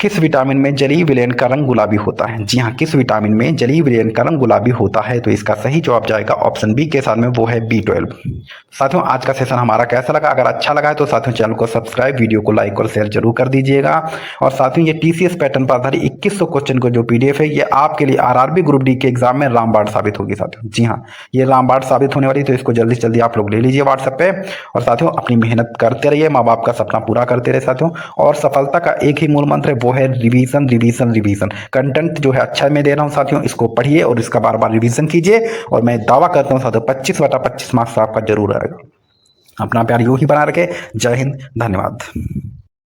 किस विटामिन में जलीय विलयन का रंग गुलाबी होता है? जी हाँ, किस विटामिन में जलीय विलयन का रंग गुलाबी होता है? तो इसका सही जवाब जाएगा ऑप्शन बी के साथ में, वो है B12। साथियों, आज का सेशन हमारा कैसा लगा? अगर अच्छा लगा है तो साथियों चैनल को सब्सक्राइब, वीडियो को लाइक और शेयर जरूर कर दीजिएगा। और साथियों, ये टीसीएस पैटर्न पर आधारित 2100 क्वेश्चन को जो PDF है ये आपके लिए आरआरबी ग्रुप डी के एग्जाम में रामबाण साबित होगी। साथियों जी हाँ, ये रामबाण साबित होने वाली, तो इसको जल्दी से जल्दी आप लोग ले लीजिए व्हाट्सएप पे। और साथियों, अपनी मेहनत करते रहिए, माँ बाप का सपना पूरा करते रहे साथियों। और सफलता का एक ही मूल मंत्र है, वो है रिवीजन रिवीजन रिवीजन। कंटेंट जो है अच्छा मैं दे रहा हूं साथियों, इसको पढ़िए और इसका बार बार रिवीजन कीजिए। और मैं दावा करता हूं साथियों 25/25 मार्क्स आपका जरूर आएगा। अपना प्यार यूं ही बना रखे। जय हिंद, धन्यवाद।